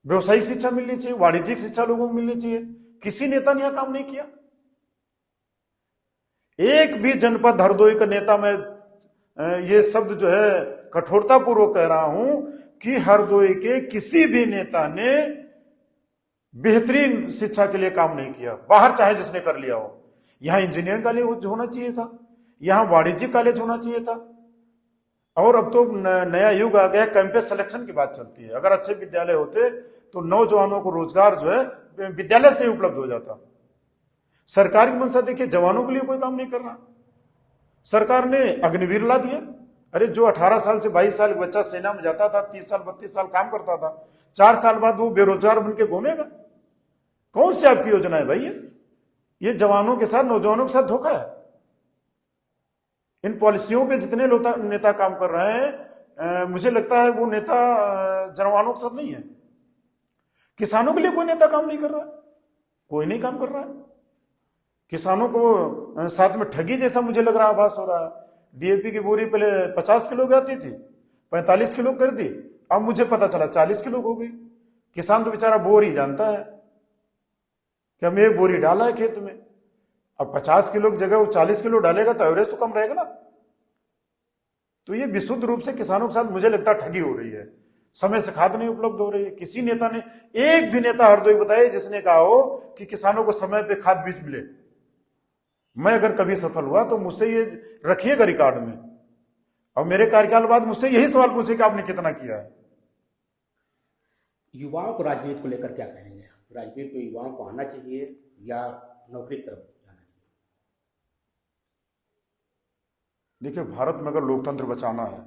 व्यवसायिक शिक्षा मिलनी चाहिए, वाणिज्यिक शिक्षा लोगों को मिलनी चाहिए। किसी नेता ने यह काम नहीं किया। एक भी जनपद हरदोई का नेता, मैं ये शब्द जो है कठोरता पूर्वक कह रहा हूं कि हरदोई के किसी भी नेता ने बेहतरीन शिक्षा के लिए काम नहीं किया, बाहर चाहे जिसने कर लिया हो। यहां इंजीनियरिंग कॉलेज होना चाहिए था, यहां वाणिज्य कॉलेज होना चाहिए था। और अब तो नया युग आ गया, कैंपस सिलेक्शन की बात चलती है। अगर अच्छे विद्यालय होते तो नौजवानों को रोजगार जो है विद्यालय से ही उपलब्ध हो जाता। सरकार की मंशा देखिए, जवानों के लिए कोई काम नहीं कर रहा। सरकार ने अग्निवीर ला दिया। अरे जो 18 साल से 22 साल बच्चा सेना में जाता था, 30 साल 32 साल काम करता था, 4 साल बाद वो बेरोजगार बन के घूमेगा। कौन सी आपकी योजना है भाई? ये जवानों के साथ, नौजवानों के साथ धोखा है। इन पॉलिसियों पे जितने नेता काम कर रहे हैं, मुझे लगता है वो नेता जवानों के साथ नहीं है। किसानों के लिए कोई नेता काम नहीं कर रहा है, कोई नहीं काम कर रहा है। किसानों को साथ में ठगी जैसा मुझे लग रहा है, आभास हो रहा है। डीएपी की बोरी पहले 50 किलो की आती थी, 45 किलो कर दी, अब मुझे पता चला 40 किलो हो गई। किसान तो बेचारा बोर ही जानता है कि हम एक बोरी डाला है खेत में। अब 50 किलो की जगह वो 40 किलो डालेगा तो एवरेज तो कम रहेगा ना। तो ये विशुद्ध रूप से किसानों के साथ मुझे लगता है ठगी हो रही है। समय से खाद नहीं उपलब्ध हो रही है। किसी नेता ने, एक भी नेता हरदोई बताए जिसने कहा हो कि किसानों को समय पे खाद बीज मिले। मैं अगर कभी सफल हुआ तो मुझसे ये रखिएगा रिकॉर्ड में, और मेरे कार्यकाल बाद मुझसे यही सवाल पूछे कि आपने कितना किया है। युवाओं को राजनीति को लेकर क्या कहेंगे? राजनीति में युवाओं को आना चाहिए या नौकरी की तरफ जाना चाहिए? देखिए, भारत में अगर लोकतंत्र बचाना है,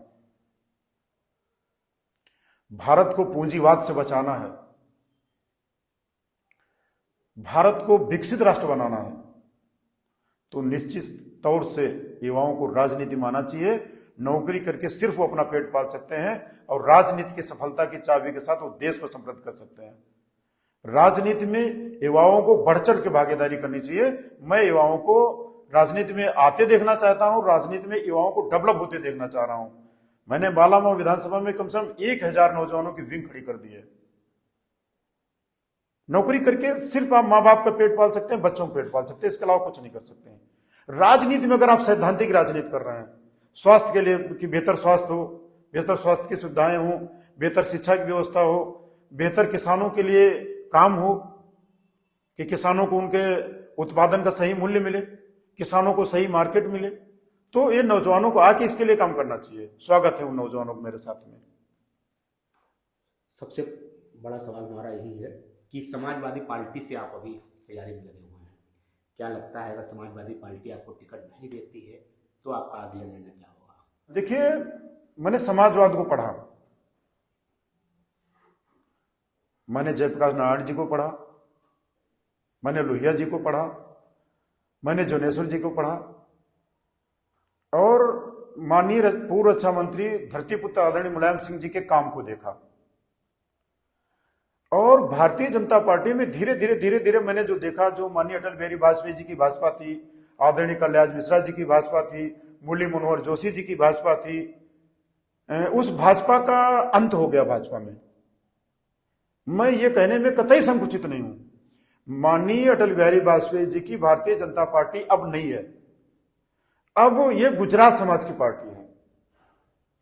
भारत को पूंजीवाद से बचाना है, भारत को विकसित राष्ट्र बनाना है, तो निश्चित तौर से युवाओं को राजनीति में आना चाहिए। नौकरी करके सिर्फ वो अपना पेट पाल सकते हैं, और राजनीति की सफलता की चाबी के साथ वो देश को समृद्ध कर सकते हैं। राजनीति में युवाओं को बढ़ चढ़ के भागीदारी करनी चाहिए। मैं युवाओं को राजनीति में आते देखना चाहता हूं, राजनीति में युवाओं को डेवलप होते देखना चाह रहा हूं। मैंने बालामाव विधानसभा में कम से कम 1000 नौजवानों की विंग खड़ी कर दी है। नौकरी करके सिर्फ आप माँ बाप का पेट पाल सकते हैं, बच्चों का पेट पाल सकते हैं, इसके अलावा कुछ नहीं कर सकते हैं। राजनीति में अगर आप सैद्धांतिक राजनीति कर रहे हैं, स्वास्थ्य के लिए कि बेहतर स्वास्थ्य हो, बेहतर स्वास्थ्य की सुविधाएं हो, बेहतर शिक्षा की व्यवस्था हो, बेहतर किसानों के लिए काम हो कि किसानों को उनके उत्पादन का सही मूल्य मिले, किसानों को सही मार्केट मिले, तो ये नौजवानों को आके इसके लिए काम करना चाहिए। स्वागत है उन नौजवानों को मेरे साथ में। सबसे बड़ा सवाल हमारा यही है कि समाजवादी पार्टी से आप अभी तैयारी में लगे हुए हैं, क्या लगता है अगर समाजवादी पार्टी आपको टिकट नहीं देती है तो आपका अगला निर्णय क्या होगा? देखिए, मैंने समाजवाद को पढ़ा, मैंने जयप्रकाश नारायण जी को पढ़ा, मैंने लोहिया जी को पढ़ा, मैंने जोनेश्वर जी को पढ़ा, और माननीय पूर्व रक्षा मंत्री धरतीपुत्र आदरणीय मुलायम सिंह जी के काम को देखा। और भारतीय जनता पार्टी में धीरे धीरे मैंने जो देखा, जो माननीय अटल बिहारी वाजपेयी जी की भाजपा थी, आदरणीय कल्याण मिश्रा जी की भाजपा थी, मुरली मनोहर जोशी जी की भाजपा थी, उस भाजपा का अंत हो गया भाजपा में। मैं ये कहने में कतई संकुचित नहीं हूं। माननीय अटल बिहारी वाजपेयी जी की भारतीय जनता पार्टी अब नहीं है, अब ये गुजरात समाज की पार्टी है,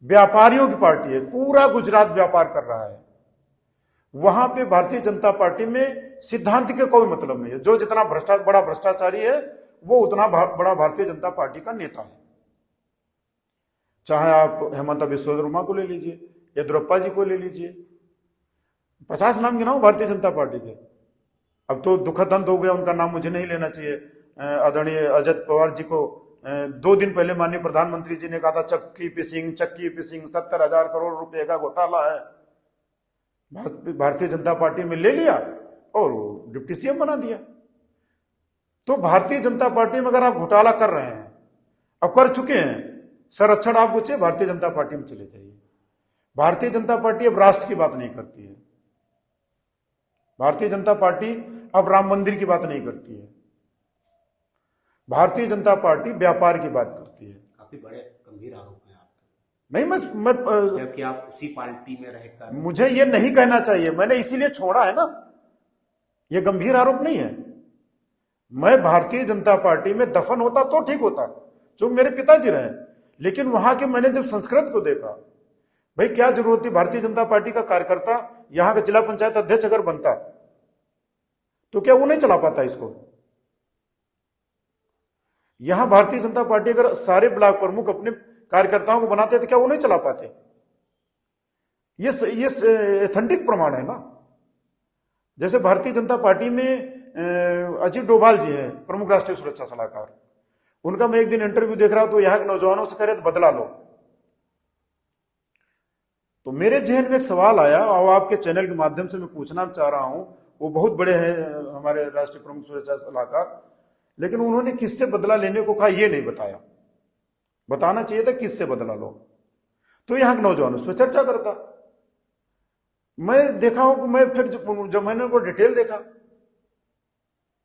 व्यापारियों की पार्टी है। पूरा गुजरात व्यापार कर रहा है। वहां पे भारतीय जनता पार्टी में सिद्धांत के कोई मतलब नहीं है। जो जितना बड़ा भ्रष्टाचारी है वो उतना बड़ा भारतीय जनता पार्टी का नेता है। चाहे आप हेमंत बिस्वा शर्मा को ले लीजिए, येदियुरप्पा जी को ले लीजिए, 50 नाम गिनाओ भारतीय जनता पार्टी के। अब तो दुखद अंत हो गया, उनका नाम मुझे नहीं लेना चाहिए। आदरणीय अजित पवार जी को 2 दिन पहले माननीय प्रधानमंत्री जी ने कहा था चक्की पिसिंग 70,000 करोड़ रुपए का घोटाला है। भारतीय जनता पार्टी में ले लिया और डिप्टी सीएम बना दिया। तो भारतीय जनता पार्टी में अगर आप घोटाला कर रहे हैं, अब कर चुके हैं, संरक्षण आप पूछे, भारतीय जनता पार्टी में चले जाइए। भारतीय जनता पार्टी अब राष्ट्र की बात नहीं करती है। भारतीय जनता पार्टी अब राम मंदिर की बात नहीं करती है। भारतीय जनता पार्टी व्यापार की बात करती है। काफी बड़े गंभीर आरोप हैं आपके। नहीं, मैं जबकि आप उसी पार्टी में रहकर, मुझे ये नहीं कहना चाहिए, मैंने इसीलिए छोड़ा है ना। ये गंभीर आरोप नहीं है। मैं भारतीय जनता पार्टी में दफन होता तो ठीक होता, जो मेरे पिताजी रहे, लेकिन वहां के मैंने जब संस्कृत को देखा, भाई क्या जरूरत थी भारतीय जनता पार्टी का कार्यकर्ता यहां का जिला पंचायत अध्यक्ष अगर बनता तो क्या वो नहीं चला पाता इसको? यहां भारतीय जनता पार्टी अगर सारे ब्लॉक प्रमुख अपने कार्यकर्ताओं को बनाते तो क्या वो नहीं चला पाते? ये एथेंटिक प्रमाण है ना। जैसे भारतीय जनता पार्टी में अजीत डोभाल जी हैं, प्रमुख राष्ट्रीय सुरक्षा सलाहकार, उनका मैं एक दिन इंटरव्यू देख रहा हूं तो यहां के नौजवानों से कह रहे बदला लो। तो मेरे जहन में एक सवाल आया और आपके चैनल के माध्यम से मैं पूछना चाह रहा हूं, वो बहुत बड़े हैं हमारे राष्ट्रीय प्रमुख सुरक्षा सलाहकार, लेकिन उन्होंने किससे बदला लेने को कहा ये नहीं बताया। बताना चाहिए था किससे बदला लो, तो यहां के नौजवान उस पर चर्चा करता। मैं देखा हूं कि मैं फिर जब मैंने उनको डिटेल देखा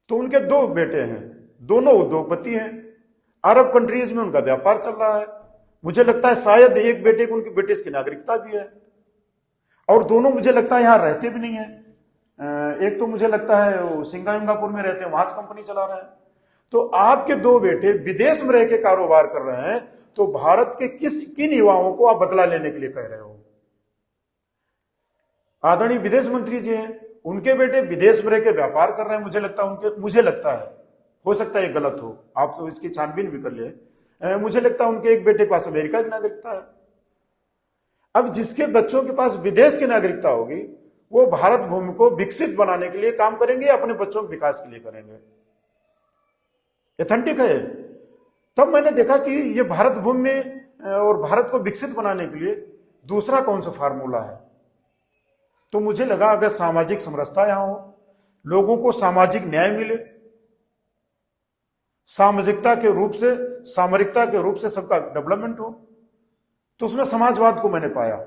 तो उनके 2 बेटे हैं, दोनों उद्योगपति हैं, अरब कंट्रीज में उनका व्यापार चल रहा है। मुझे लगता है शायद एक बेटे को उनकी ब्रिटिश की नागरिकता भी है, और दोनों मुझे लगता है यहां रहते भी नहीं है। एक तो मुझे लगता है वो सिंगापुर में रहते हैं, वहां से कंपनी चला रहे हैं। तो आपके 2 बेटे विदेश में रह के कारोबार कर रहे हैं, तो भारत के किन युवाओं को आप बदला लेने के लिए कह रहे हो? आदरणीय विदेश मंत्री जी हैं, उनके बेटे विदेश में रह के व्यापार कर रहे हैं। मुझे लगता है हो सकता है ये गलत हो, आप तो इसकी छानबीन भी कर ले। मुझे लगता है उनके एक बेटे के पास अमेरिका की नागरिकता है। अब जिसके बच्चों के पास विदेश की नागरिकता होगी वो भारत भूमि को विकसित बनाने के लिए काम करेंगे या अपने बच्चों के विकास के लिए करेंगे? एथेंटिक है। तब मैंने देखा कि ये भारत भूमि में और भारत को विकसित बनाने के लिए दूसरा कौन सा फार्मूला है। तो मुझे लगा अगर सामाजिक समरसता यहां हो, लोगों को सामाजिक न्याय मिले, सामाजिकता के रूप से, सामरिकता के रूप से सबका डेवलपमेंट हो, तो उसमें समाजवाद को मैंने पाया।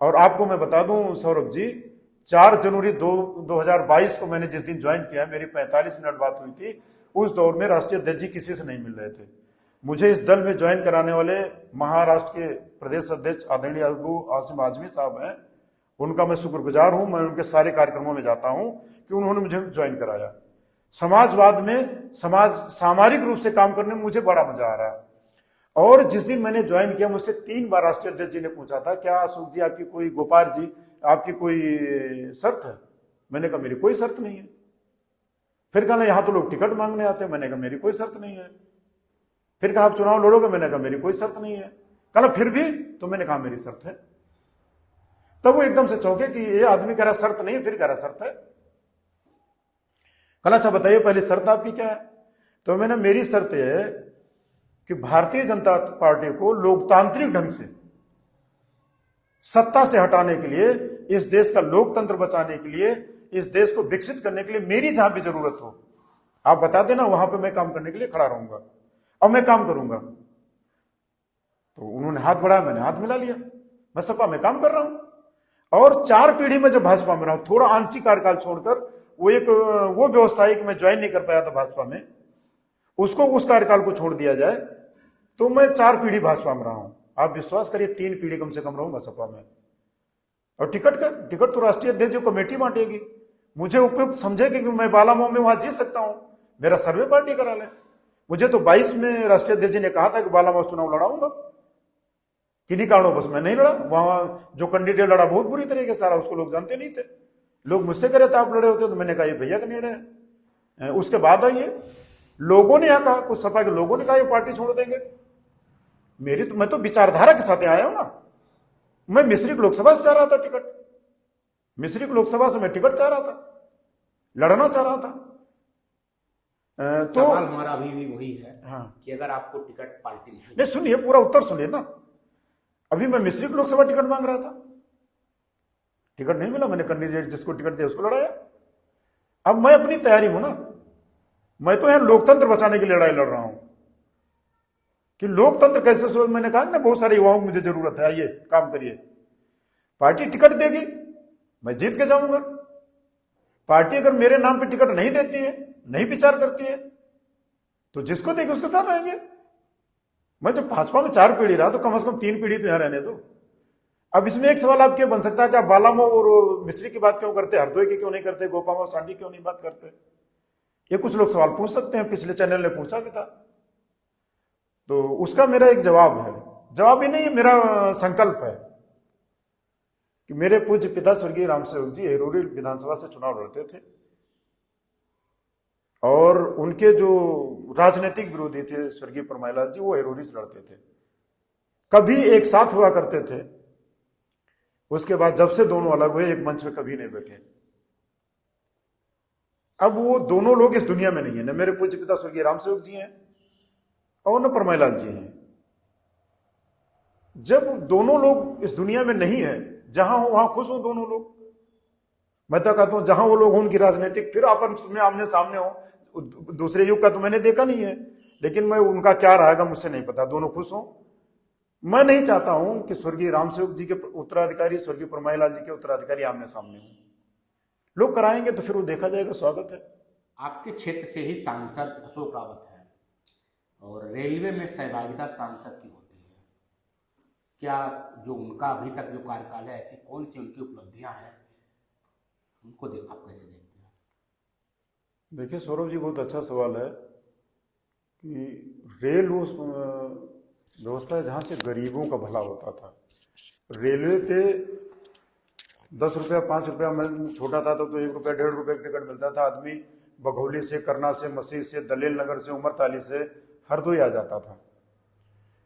और आपको मैं बता दूं सौरभ जी, 4 जनवरी 2022 को मैंने जिस दिन ज्वाइन किया, मेरी 45 मिनट बात हुई थी, उस दौर में राष्ट्रीय अध्यक्ष जी किसी से नहीं मिल रहे थे। मुझे इस दल में ज्वाइन कराने वाले महाराष्ट्र के प्रदेश अध्यक्ष आदरणीय अबू आसिम आजमी साहब हैं, उनका मैं शुक्रगुजार हूं। मैं उनके सारे कार्यक्रमों में जाता हूं कि उन्होंने मुझे ज्वाइन कराया। समाजवाद में सामरिक रूप से काम करने में मुझे बड़ा मजा आ रहा है। और जिस दिन मैंने ज्वाइन किया, मुझसे 3 बार राष्ट्रीय अध्यक्ष जी ने पूछा था, क्या अशोक जी आपकी कोई, गोपाल जी आपकी कोई शर्त है? मैंने कहा मेरी कोई शर्त नहीं है। फिर कहा यहाँ तो लोग टिकट मांगने आते हैं, मैंने कहा मेरी कोई शर्त नहीं है। फिर कहा आप चुनाव लड़ोगे, मैंने कहा मेरी कोई शर्त नहीं है। कहा फिर भी, तो मैंने कहा मेरी शर्त है। तब वो एकदम से चौंके कि ये आदमी कह रहा शर्त नहीं है, फिर कह रहा शर्त है। कहा अच्छा बताइए पहले शर्त आपकी क्या है? तो मैंने, मेरी शर्त है कि भारतीय जनता पार्टी को लोकतांत्रिक ढंग से सत्ता से हटाने के लिए, इस देश का लोकतंत्र बचाने के लिए, इस देश को विकसित करने के लिए मेरी जहां भी जरूरत हो आप बता देना, वहां पे मैं काम करने के लिए खड़ा रहूंगा और मैं काम करूंगा। तो उन्होंने हाथ बढ़ाया, मैंने हाथ मिला लिया। मैं सपा में काम कर रहा हूं और 4 पीढ़ी में जब भाजपा में रहा हूं, थोड़ा आंशिक कार्यकाल छोड़कर, वो व्यवस्था है कि मैं ज्वाइन नहीं कर पाया था भाजपा में, उसको उस कार्यकाल को छोड़ दिया जाए तो मैं 4 पीढ़ी भाजपा में रहा हूं। आप विश्वास करिए 3 पीढ़ी कम से कम रहूंगा सपा में। और टिकट तो राष्ट्रीय अध्यक्ष जो कमेटी बांटेगी, मुझे उपयुक्त समझेगी कि मैं बालामऊ में वहां जीत सकता हूं, मेरा सर्वे पार्टी करा ले। मुझे तो 22 में राष्ट्रीय अध्यक्ष जी ने कहा था कि बालामऊ चुनाव लड़ाऊंगा, किन्हीं कारणों बस मैं नहीं लड़ा। वहां जो कैंडिडेट लड़ा बहुत बुरी तरीके से, सारा उसको लोग जानते नहीं थे। लोग मुझसे कह रहे थे आप लड़े होते, तो मैंने कहा ये भैया का निर्णय है। उसके बाद आइए, लोगों ने यहां कहा, कुछ सपा के लोगों ने कहा ये पार्टी छोड़ देंगे। मैं तो विचारधारा के साथ आया हूं ना। मैं मिश्रिक लोकसभा से चाह रहा था टिकट, मिश्रिक लोकसभा से मैं टिकट चाह रहा था, लड़ना चाह रहा था। तो सवाल हमारा अभी भी वही है, हाँ, कि अगर आपको टिकट पार्टी नहीं सुनिए, पूरा उत्तर सुनिए ना। अभी मैं मिश्रिक लोकसभा टिकट मांग रहा था, टिकट नहीं मिला, मैंने कैंडिडेट जिसको टिकट दिया उसको लड़ाया। अब मैं अपनी तैयारी हूं ना, मैं तो यहां लोकतंत्र बचाने की लड़ाई लड़ रहा हूं कि लोकतंत्र कैसे सोच। मैंने कहा ना बहुत सारे युवाओं की मुझे जरूरत है, आइए काम करिए। पार्टी टिकट देगी, मैं जीत के जाऊंगा। पार्टी अगर मेरे नाम पे टिकट नहीं देती है, नहीं विचार करती है, तो जिसको देगी उसके साथ रहेंगे। मैं जब भाजपा में 4 पीढ़ी रहा तो कम से कम 3 पीढ़ी तो यहां रहने दो। अब इसमें एक सवाल आपके बन सकता है कि आप बालामऊ और मिश्री की बात क्यों करते, हरदोई की क्यों नहीं करते, गोपामा और सांडी क्यों नहीं बात करते? ये कुछ लोग सवाल पूछ सकते हैं, पिछले चैनल ने पूछा भी था, तो उसका मेरा एक जवाब है, जवाब ही नहीं, मेरा संकल्प है कि मेरे पूज्य पिता स्वर्गीय रामसेवक जी हेरोरी विधानसभा से चुनाव लड़ते थे और उनके जो राजनीतिक विरोधी थे स्वर्गीय परमाईलाल जी, वो हेरोरी से लड़ते थे, कभी एक साथ हुआ करते थे। उसके बाद जब से दोनों अलग हुए एक मंच में कभी नहीं बैठे। अब वो दोनों लोग इस दुनिया में नहीं है, न मेरे पूज्य पिता स्वर्गीय रामसेवक जी हैं और न परमाईलाल जी हैं। जब दोनों लोग इस दुनिया में नहीं है, जहां हो वहां खुश हो दोनों लोग। मैं तो कहता हूं जहां वो लोग हो उनकी राजनीतिक फिर आपस में आमने सामने हो। दूसरे युग का तो मैंने देखा नहीं है, लेकिन मैं उनका क्या रहेगा मुझसे नहीं पता, दोनों खुश हो। मैं नहीं चाहता हूं कि स्वर्गीय रामसेवक जी के उत्तराधिकारी स्वर्गीय परमाईलाल जी के उत्तराधिकारी आमने सामने हो। लोग कराएंगे तो फिर वो देखा जाएगा, स्वागत है। आपके क्षेत्र से ही सांसद अशोक रावत है और रेलवे में सहभागिता सांसद की होती है, क्या जो उनका अभी तक जो कार्यकाल है, ऐसी कौन सी उनकी उपलब्धियां हैं, उनको आप कैसे देखते हैं? देखिए सौरभ जी, बहुत अच्छा सवाल है कि रेल वो व्यवस्था है जहाँ से गरीबों का भला होता था। रेलवे पे 10 रुपया 5 रुपया, मैं छोटा था तो 1 रुपया 1.5 रुपये का टिकट मिलता था। आदमी बघौली से, करना से, मसीह से, दलेल नगर से, उमरताली से हरदोई आ जाता था।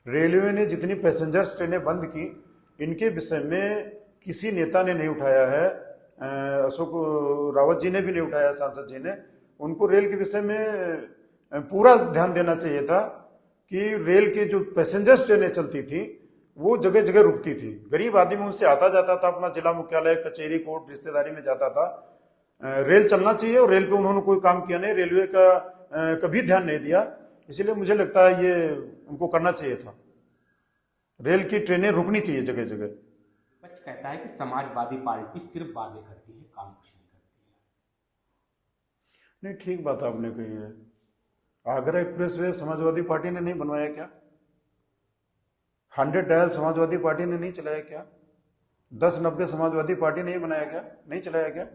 रेलवे ने जितनी पैसेंजर्स ट्रेनें बंद की, इनके विषय में किसी नेता ने नहीं उठाया है, अशोक रावत जी ने भी नहीं उठाया, सांसद जी ने। उनको रेल के विषय में पूरा ध्यान देना चाहिए था कि रेल के जो पैसेंजर्स ट्रेनें चलती थी वो जगह जगह रुकती थी। गरीब आदमी उनसे आता जाता था, अपना जिला मुख्यालय, कचहरी, कोर्ट, रिश्तेदारी में जाता था। रेल चलना चाहिए और रेल पे उन्होंने कोई काम किया नहीं, रेलवे का कभी ध्यान नहीं दिया। इसलिए मुझे लगता है ये उनको करना चाहिए था, रेल की ट्रेनें रुकनी चाहिए जगह जगह। विपक्ष कहता है कि समाजवादी पार्टी सिर्फ वादे करती है, काम कुछ नहीं करती है। नहीं, ठीक बात आपने कही है। आगरा एक्सप्रेसवे समाजवादी पार्टी ने नहीं बनवाया क्या? 100 डायल समाजवादी पार्टी ने नहीं चलाया क्या? 10-90 समाजवादी पार्टी ने नहीं बनाया क्या? नहीं चलाया क्या?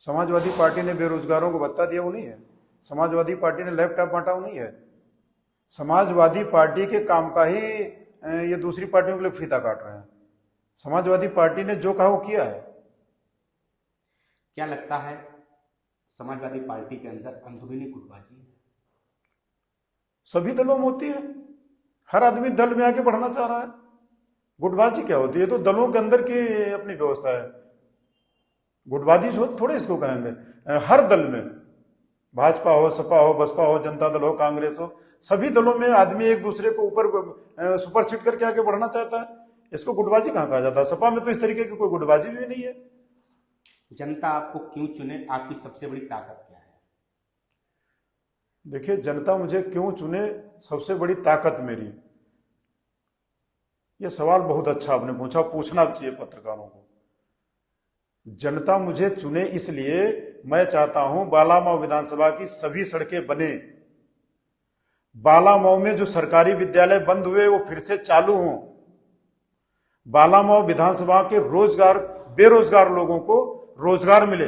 समाजवादी पार्टी ने बेरोजगारों को भत्ता दिया, वो नहीं है? समाजवादी पार्टी ने लैपटॉप बांटा, वो नहीं है? समाजवादी पार्टी के काम का ही ये दूसरी पार्टियों के लिए फीता काट रहे हैं। समाजवादी पार्टी ने जो कहा वो किया है। क्या लगता है समाजवादी पार्टी के अंदर अंदरूनी गुटबाजी है? सभी दलों में होती है, हर आदमी दल में आके बढ़ना चाह रहा है। गुटबाजी क्या होती है? तो दलों के अंदर की अपनी व्यवस्था है। गुटबाजी जो थोड़े इसको कहेंगे। हर दल में, भाजपा हो, सपा हो, बसपा हो, जनता दल हो, कांग्रेस हो, सभी दलों में आदमी एक दूसरे को ऊपर सुपरसीड करके आगे बढ़ना चाहता है। इसको गुटबाजी कहाँ कहा जाता है? सपा में तो इस तरीके की कोई गुटबाजी भी नहीं है। जनता आपको क्यों चुने, आपकी सबसे बड़ी ताकत क्या है? देखिए, जनता मुझे क्यों चुने, सबसे बड़ी ताकत मेरी, यह सवाल बहुत अच्छा आपने पूछा, पूछना भी चाहिए पत्रकारों को। जनता मुझे चुने इसलिए मैं चाहता हूं बालामाव विधानसभा की सभी सड़कें बने, बालामाव में जो सरकारी विद्यालय बंद हुए वो फिर से चालू हों, बालामाव विधानसभा के बेरोजगार लोगों को रोजगार मिले,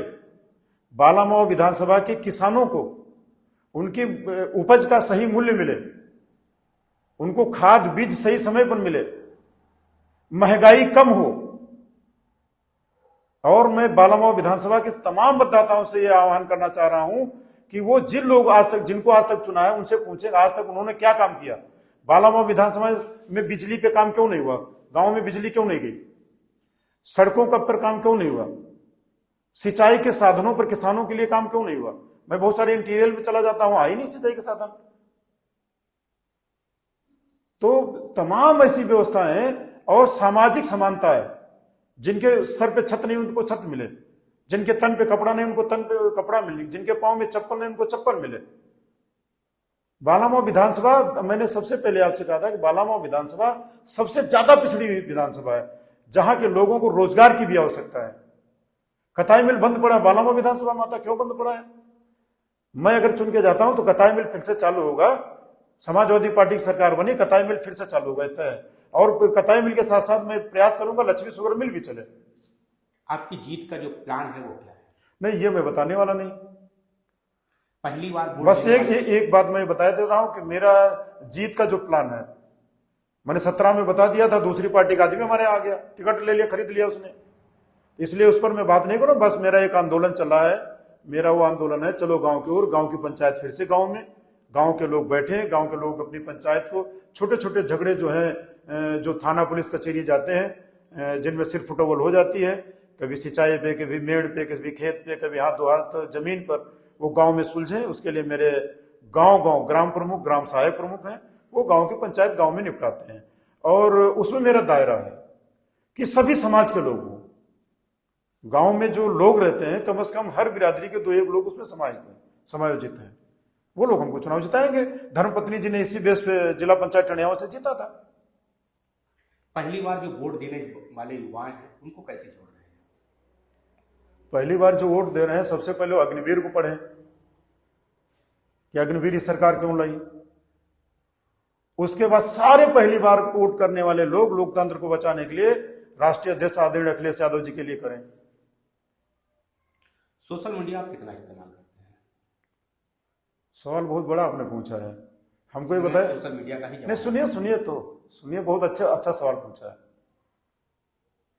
बालामाव विधानसभा के किसानों को उनकी उपज का सही मूल्य मिले, उनको खाद बीज सही समय पर मिले, महंगाई कम हो। और मैं बालामाव विधानसभा के तमाम मतदाताओं से यह आह्वान करना चाह रहा हूं कि वो जिनको आज तक चुना है उनसे पूछें आज तक उन्होंने क्या काम किया। बालामाव विधानसभा में बिजली पे काम क्यों नहीं हुआ? गांव में बिजली क्यों नहीं गई? सड़कों पर काम क्यों नहीं हुआ? सिंचाई के साधनों पर किसानों के लिए काम क्यों नहीं हुआ? मैं बहुत सारे इंटीरियर में चला जाता हूं, आई नहीं सिंचाई के साधन। तो तमाम ऐसी व्यवस्थाएं और सामाजिक समानता है, जिनके सर पे छत नहीं उनको छत मिले, जिनके तन पे कपड़ा नहीं उनको तन पे कपड़ा मिले, जिनके पांव में चप्पल नहीं उनको चप्पल मिले। बालामाव विधानसभा, मैंने सबसे पहले आपसे कहा था कि बालामाव विधानसभा सबसे ज्यादा पिछड़ी हुई विधानसभा है, जहां के लोगों को रोजगार की भी आवश्यकता है। कताई मिल बंद पड़ा, बालामाव विधानसभा माता क्यों बंद पड़ा है? मैं अगर चुन के जाता हूं तो कताई मिल फिर से चालू होगा, समाजवादी पार्टी की सरकार बनी, कताई मिल फिर से चालू होगा, इतना है। और कताई मिल के साथ साथ मैं प्रयास करूंगा लक्ष्मी शुगर मिल भी चले। आपकी जीत का जो प्लान है वो क्या है? नहीं, ये मैं बताने वाला नहीं। पहली बार वोट बस देने एक बात मैं बता दे रहा हूं कि मेरा जीत का जो प्लान है, मैंने 17 में बता दिया था, दूसरी पार्टी का आदमी हमारे आ गया, टिकट ले लिया, खरीद लिया उसने, इसलिए उस पर मैं बात नहीं करूं। बस मेरा एक आंदोलन चल रहा है, मेरा वो आंदोलन है चलो गांव की ओर, गांव की पंचायत फिर से गांव में, गांव के लोग बैठे, गांव के लोग अपनी पंचायत को, छोटे छोटे झगड़े जो हैं, जो थाना पुलिस कचहरी जाते हैं, जिनमें सिर फुटबॉल हो जाती है, कभी सिंचाई पे, कभी मेड़ पे, कभी खेत पे, कभी हाथ दो हाथ जमीन पर, वो गांव में सुलझे। उसके लिए मेरे गांव गांव ग्राम प्रमुख, ग्राम सहायक प्रमुख हैं, वो गांव की पंचायत गांव में निपटाते हैं। और उसमें मेरा दायरा है कि सभी समाज के लोग हों, गांव में जो लोग रहते हैं कम से कम हर बिरादरी के 2-1 लोग उसमें समायोजित हैं, वो लोग हमको चुनाव जिताएंगे। धर्मपत्नी जी ने इसी बेस पे जिला पंचायत टंडियाओं से जीता था। पहली बार जो वोट देने वाले युवा हैं उनको कैसे जोड़ रहे हैं? पहली बार जो वोट दे रहे हैं, सबसे पहले वो अग्निवीर को पढ़े कि अग्निवीर इस सरकार क्यों लाई। उसके बाद सारे पहली बार वोट करने वाले लोग लोकतंत्र को बचाने के लिए राष्ट्रीय अध्यक्ष आदरणीय अखिलेश यादव जी के लिए करें। सोशल मीडिया आप कितना इस्तेमाल करते हैं? सवाल बहुत बड़ा आपने पूछा है, हमको ये बताए। सोशल मीडिया का ही नहीं, सुनिए, बहुत अच्छा सवाल पूछा है।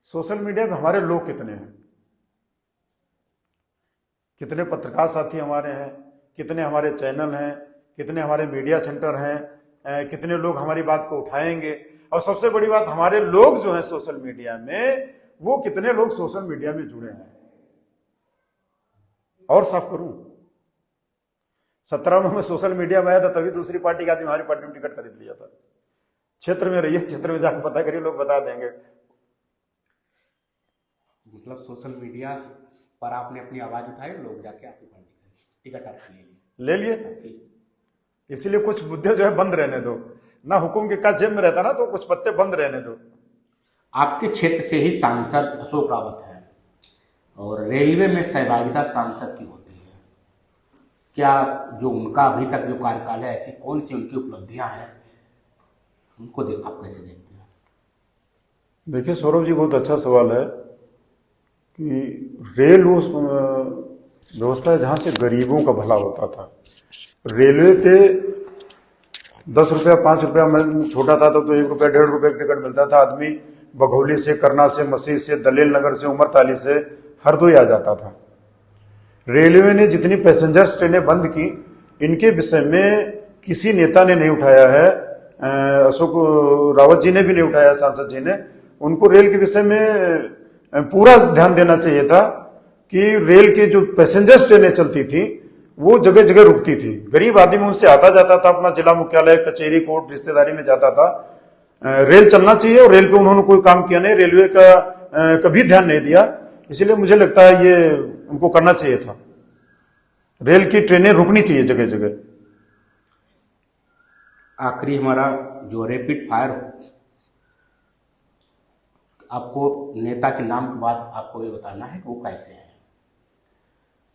सोशल मीडिया में हमारे लोग कितने हैं, कितने पत्रकार साथी हमारे हैं, कितने हमारे चैनल हैं, कितने हमारे मीडिया सेंटर हैं, कितने लोग हमारी बात को उठाएंगे, और सबसे बड़ी बात हमारे लोग जो हैं सोशल मीडिया में, वो कितने लोग सोशल मीडिया में जुड़े हैं। और साफ करूं, 17 में मैं सोशल मीडिया में आया था, तभी दूसरी पार्टी का आदमी हमारी पार्टी में टिकट खरीद लिया था। क्षेत्र में रहिए, क्षेत्र में जाकर पता करिए, लोग बता देंगे। मतलब सोशल मीडिया पर आपने अपनी आवाज उठाई, लोग जाके आपकी पार्टी का टिकट आपको ले लिए। इसीलिए कुछ मुद्दे जो है बंद रहने दो ना, हुकुम के का जेब में रहता ना, तो कुछ पत्ते बंद रहने दो। आपके क्षेत्र से ही सांसद अशोक रावत है और रेलवे में सहभागिता सांसद की होती है, क्या जो उनका अभी तक जो कार्यकाल है, ऐसी कौन सी उनकी उपलब्धियां हैं, उनको आप कैसे देखते हैं? देखिए सौरभ जी, बहुत अच्छा सवाल है कि रेल उस व्यवस्था है जहाँ से गरीबों का भला होता था। रेलवे पे 10 रुपया 5 रुपया, मैं छोटा था तो 1 रुपया 1.5 रुपये का टिकट मिलता था। आदमी बघौली से, करना से, मसीह से, दलेल नगर से, उमरताली से हरदोई आ जाता था। रेलवे ने जितनी पैसेंजर्स ट्रेनें बंद की, इनके विषय में किसी नेता ने नहीं उठाया है, अशोक रावत जी ने भी नहीं उठाया, सांसद जी ने। उनको रेल के विषय में पूरा ध्यान देना चाहिए था कि रेल के जो पैसेंजर्स ट्रेनें चलती थी वो जगह जगह रुकती थी, गरीब आदमी उनसे आता जाता था, अपना जिला मुख्यालय, कचहरी, कोर्ट, रिश्तेदारी में जाता था। रेल चलना चाहिए, और रेल पे उन्होंने कोई काम किया नहीं, रेलवे का कभी ध्यान नहीं दिया। इसलिए मुझे लगता है ये उनको करना चाहिए था, रेल की ट्रेनें रुकनी चाहिए जगह जगह। आखिरी हमारा जो रैपिड फायर, आपको नेता के नाम के बाद आपको ये बताना है कि वो कैसे है।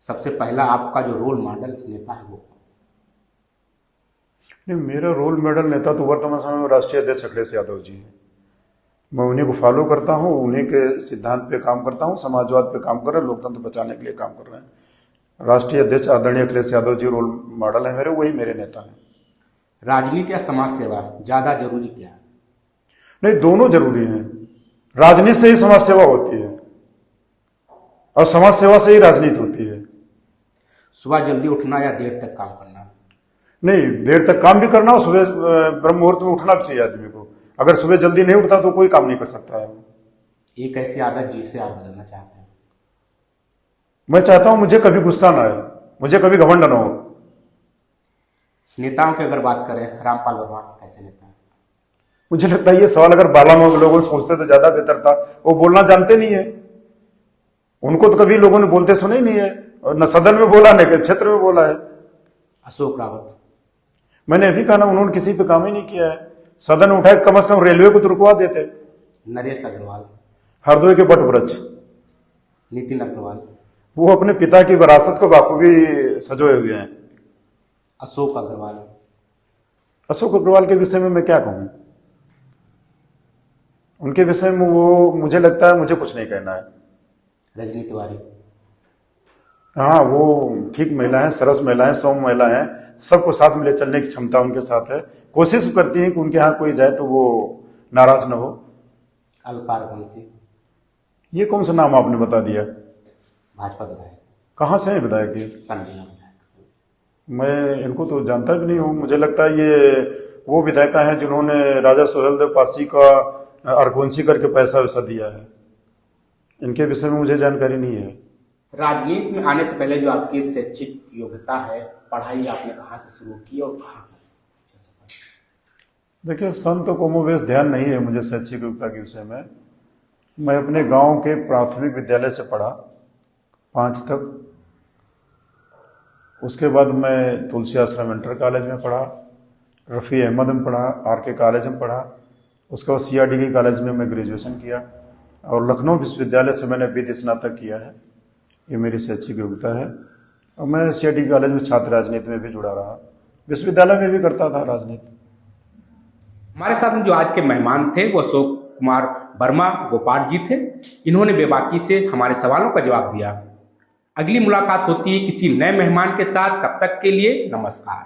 सबसे पहला आपका जो रोल मॉडल नेता है वो? नहीं, मेरा रोल मॉडल नेता तो वर्तमान समय में राष्ट्रीय अध्यक्ष अखिलेश यादव जी हैं। मैं उन्हीं को फॉलो करता हूं, उन्हीं के सिद्धांत पे काम करता हूं, समाजवाद पे काम कर रहे हैं, लोकतंत्र बचाने के लिए काम कर रहे हैं। राष्ट्रीय अध्यक्ष आदरणीय अखिलेश यादव जी रोल मॉडल है मेरे, वही मेरे नेता हैं। राजनीति या समाज सेवा ज्यादा जरूरी क्या है? नहीं, दोनों जरूरी हैं। राजनीति से ही समाज सेवा होती है और समाज सेवा से ही राजनीति होती है। सुबह जल्दी उठना या देर तक काम करना? नहीं, देर तक काम भी करना और सुबह ब्रह्म मुहूर्त में उठना भी चाहिए आदमी को। अगर सुबह जल्दी नहीं उठता तो कोई काम नहीं कर सकता है। एक ऐसी आदत जिसे आप बदलना चाहते हैं? मैं चाहता हूं मुझे कभी गुस्सा ना आए, मुझे कभी घमंड ना हो। नेताओं की अगर बात करें, रामपाल वर्मा कैसे नेता है? मुझे लगता है ये सवाल अगर बालामऊ के लोगों से पूछते तो ज्यादा बेहतर था। वो बोलना जानते नहीं है, उनको तो कभी लोगों ने बोलते सुने ही नहीं है, और न सदन में बोला न क्षेत्र में बोला है। अशोक रावत? मैंने अभी कहा ना, उन्होंने किसी पे काम ही नहीं किया है। सदन उठाए, कम से कम रेलवे को तो रुकवा देते। नरेश अग्रवाल? हरदोई के बट वृक्ष। नितिन अग्रवाल? वो अपने पिता की विरासत को बाखूबी सजोए हुए हैं। अशोक अग्रवाल? अशोक अग्रवाल के विषय में मैं क्या कहूं, उनके विषय में वो मुझे लगता है मुझे कुछ नहीं कहना है। रजनी तिवारी? हाँ, वो ठीक महिला है, सरस महिला है, सौम्य महिला है, सबको साथ में ले चलने की क्षमता उनके साथ है। कोशिश करती है कि उनके यहाँ कोई जाए तो वो नाराज न हो। अलकार वंशी, ये कौन सा नाम आपने बता दिया? भाजपा विधायक, कहाँ से है विधायक ये? संगीला विधायक। मैं इनको तो जानता भी नहीं हूँ। मुझे लगता है ये वो विधायिका हैं जिन्होंने राजा सोहेलदेव पासी का अर्घवंशी करके पैसा वैसा दिया है। इनके विषय में मुझे जानकारी नहीं है। राजनीति में आने से पहले जो आपकी शैक्षिक योग्यता है, पढ़ाई आपने कहाँ से शुरू की और कहाँ तक? देखिए, सन तो कमोबेश ध्यान नहीं है मुझे शैक्षिक योग्यता के विषय में। मैं अपने गांव के प्राथमिक विद्यालय से पढ़ा 5 तक। उसके बाद मैं तुलसी आश्रम इंटर कॉलेज में पढ़ा, रफ़ी अहमद में पढ़ा, RK कॉलेज में पढ़ा। उसके बाद CRD कॉलेज में मैं ग्रेजुएशन किया और लखनऊ विश्वविद्यालय से मैंने विधि स्नातक किया है। ये मेरी शैक्षिक योग्यता है। और मैं CRD कॉलेज में छात्र राजनीति में भी जुड़ा रहा, विश्वविद्यालय में भी करता था राजनीति। हमारे साथ में जो आज के मेहमान थे वो अशोक कुमार वर्मा गोपाल जी थे। इन्होंने बेबाकी से हमारे सवालों का जवाब दिया। अगली मुलाकात होती है किसी नए मेहमान के साथ। तब तक के लिए नमस्कार।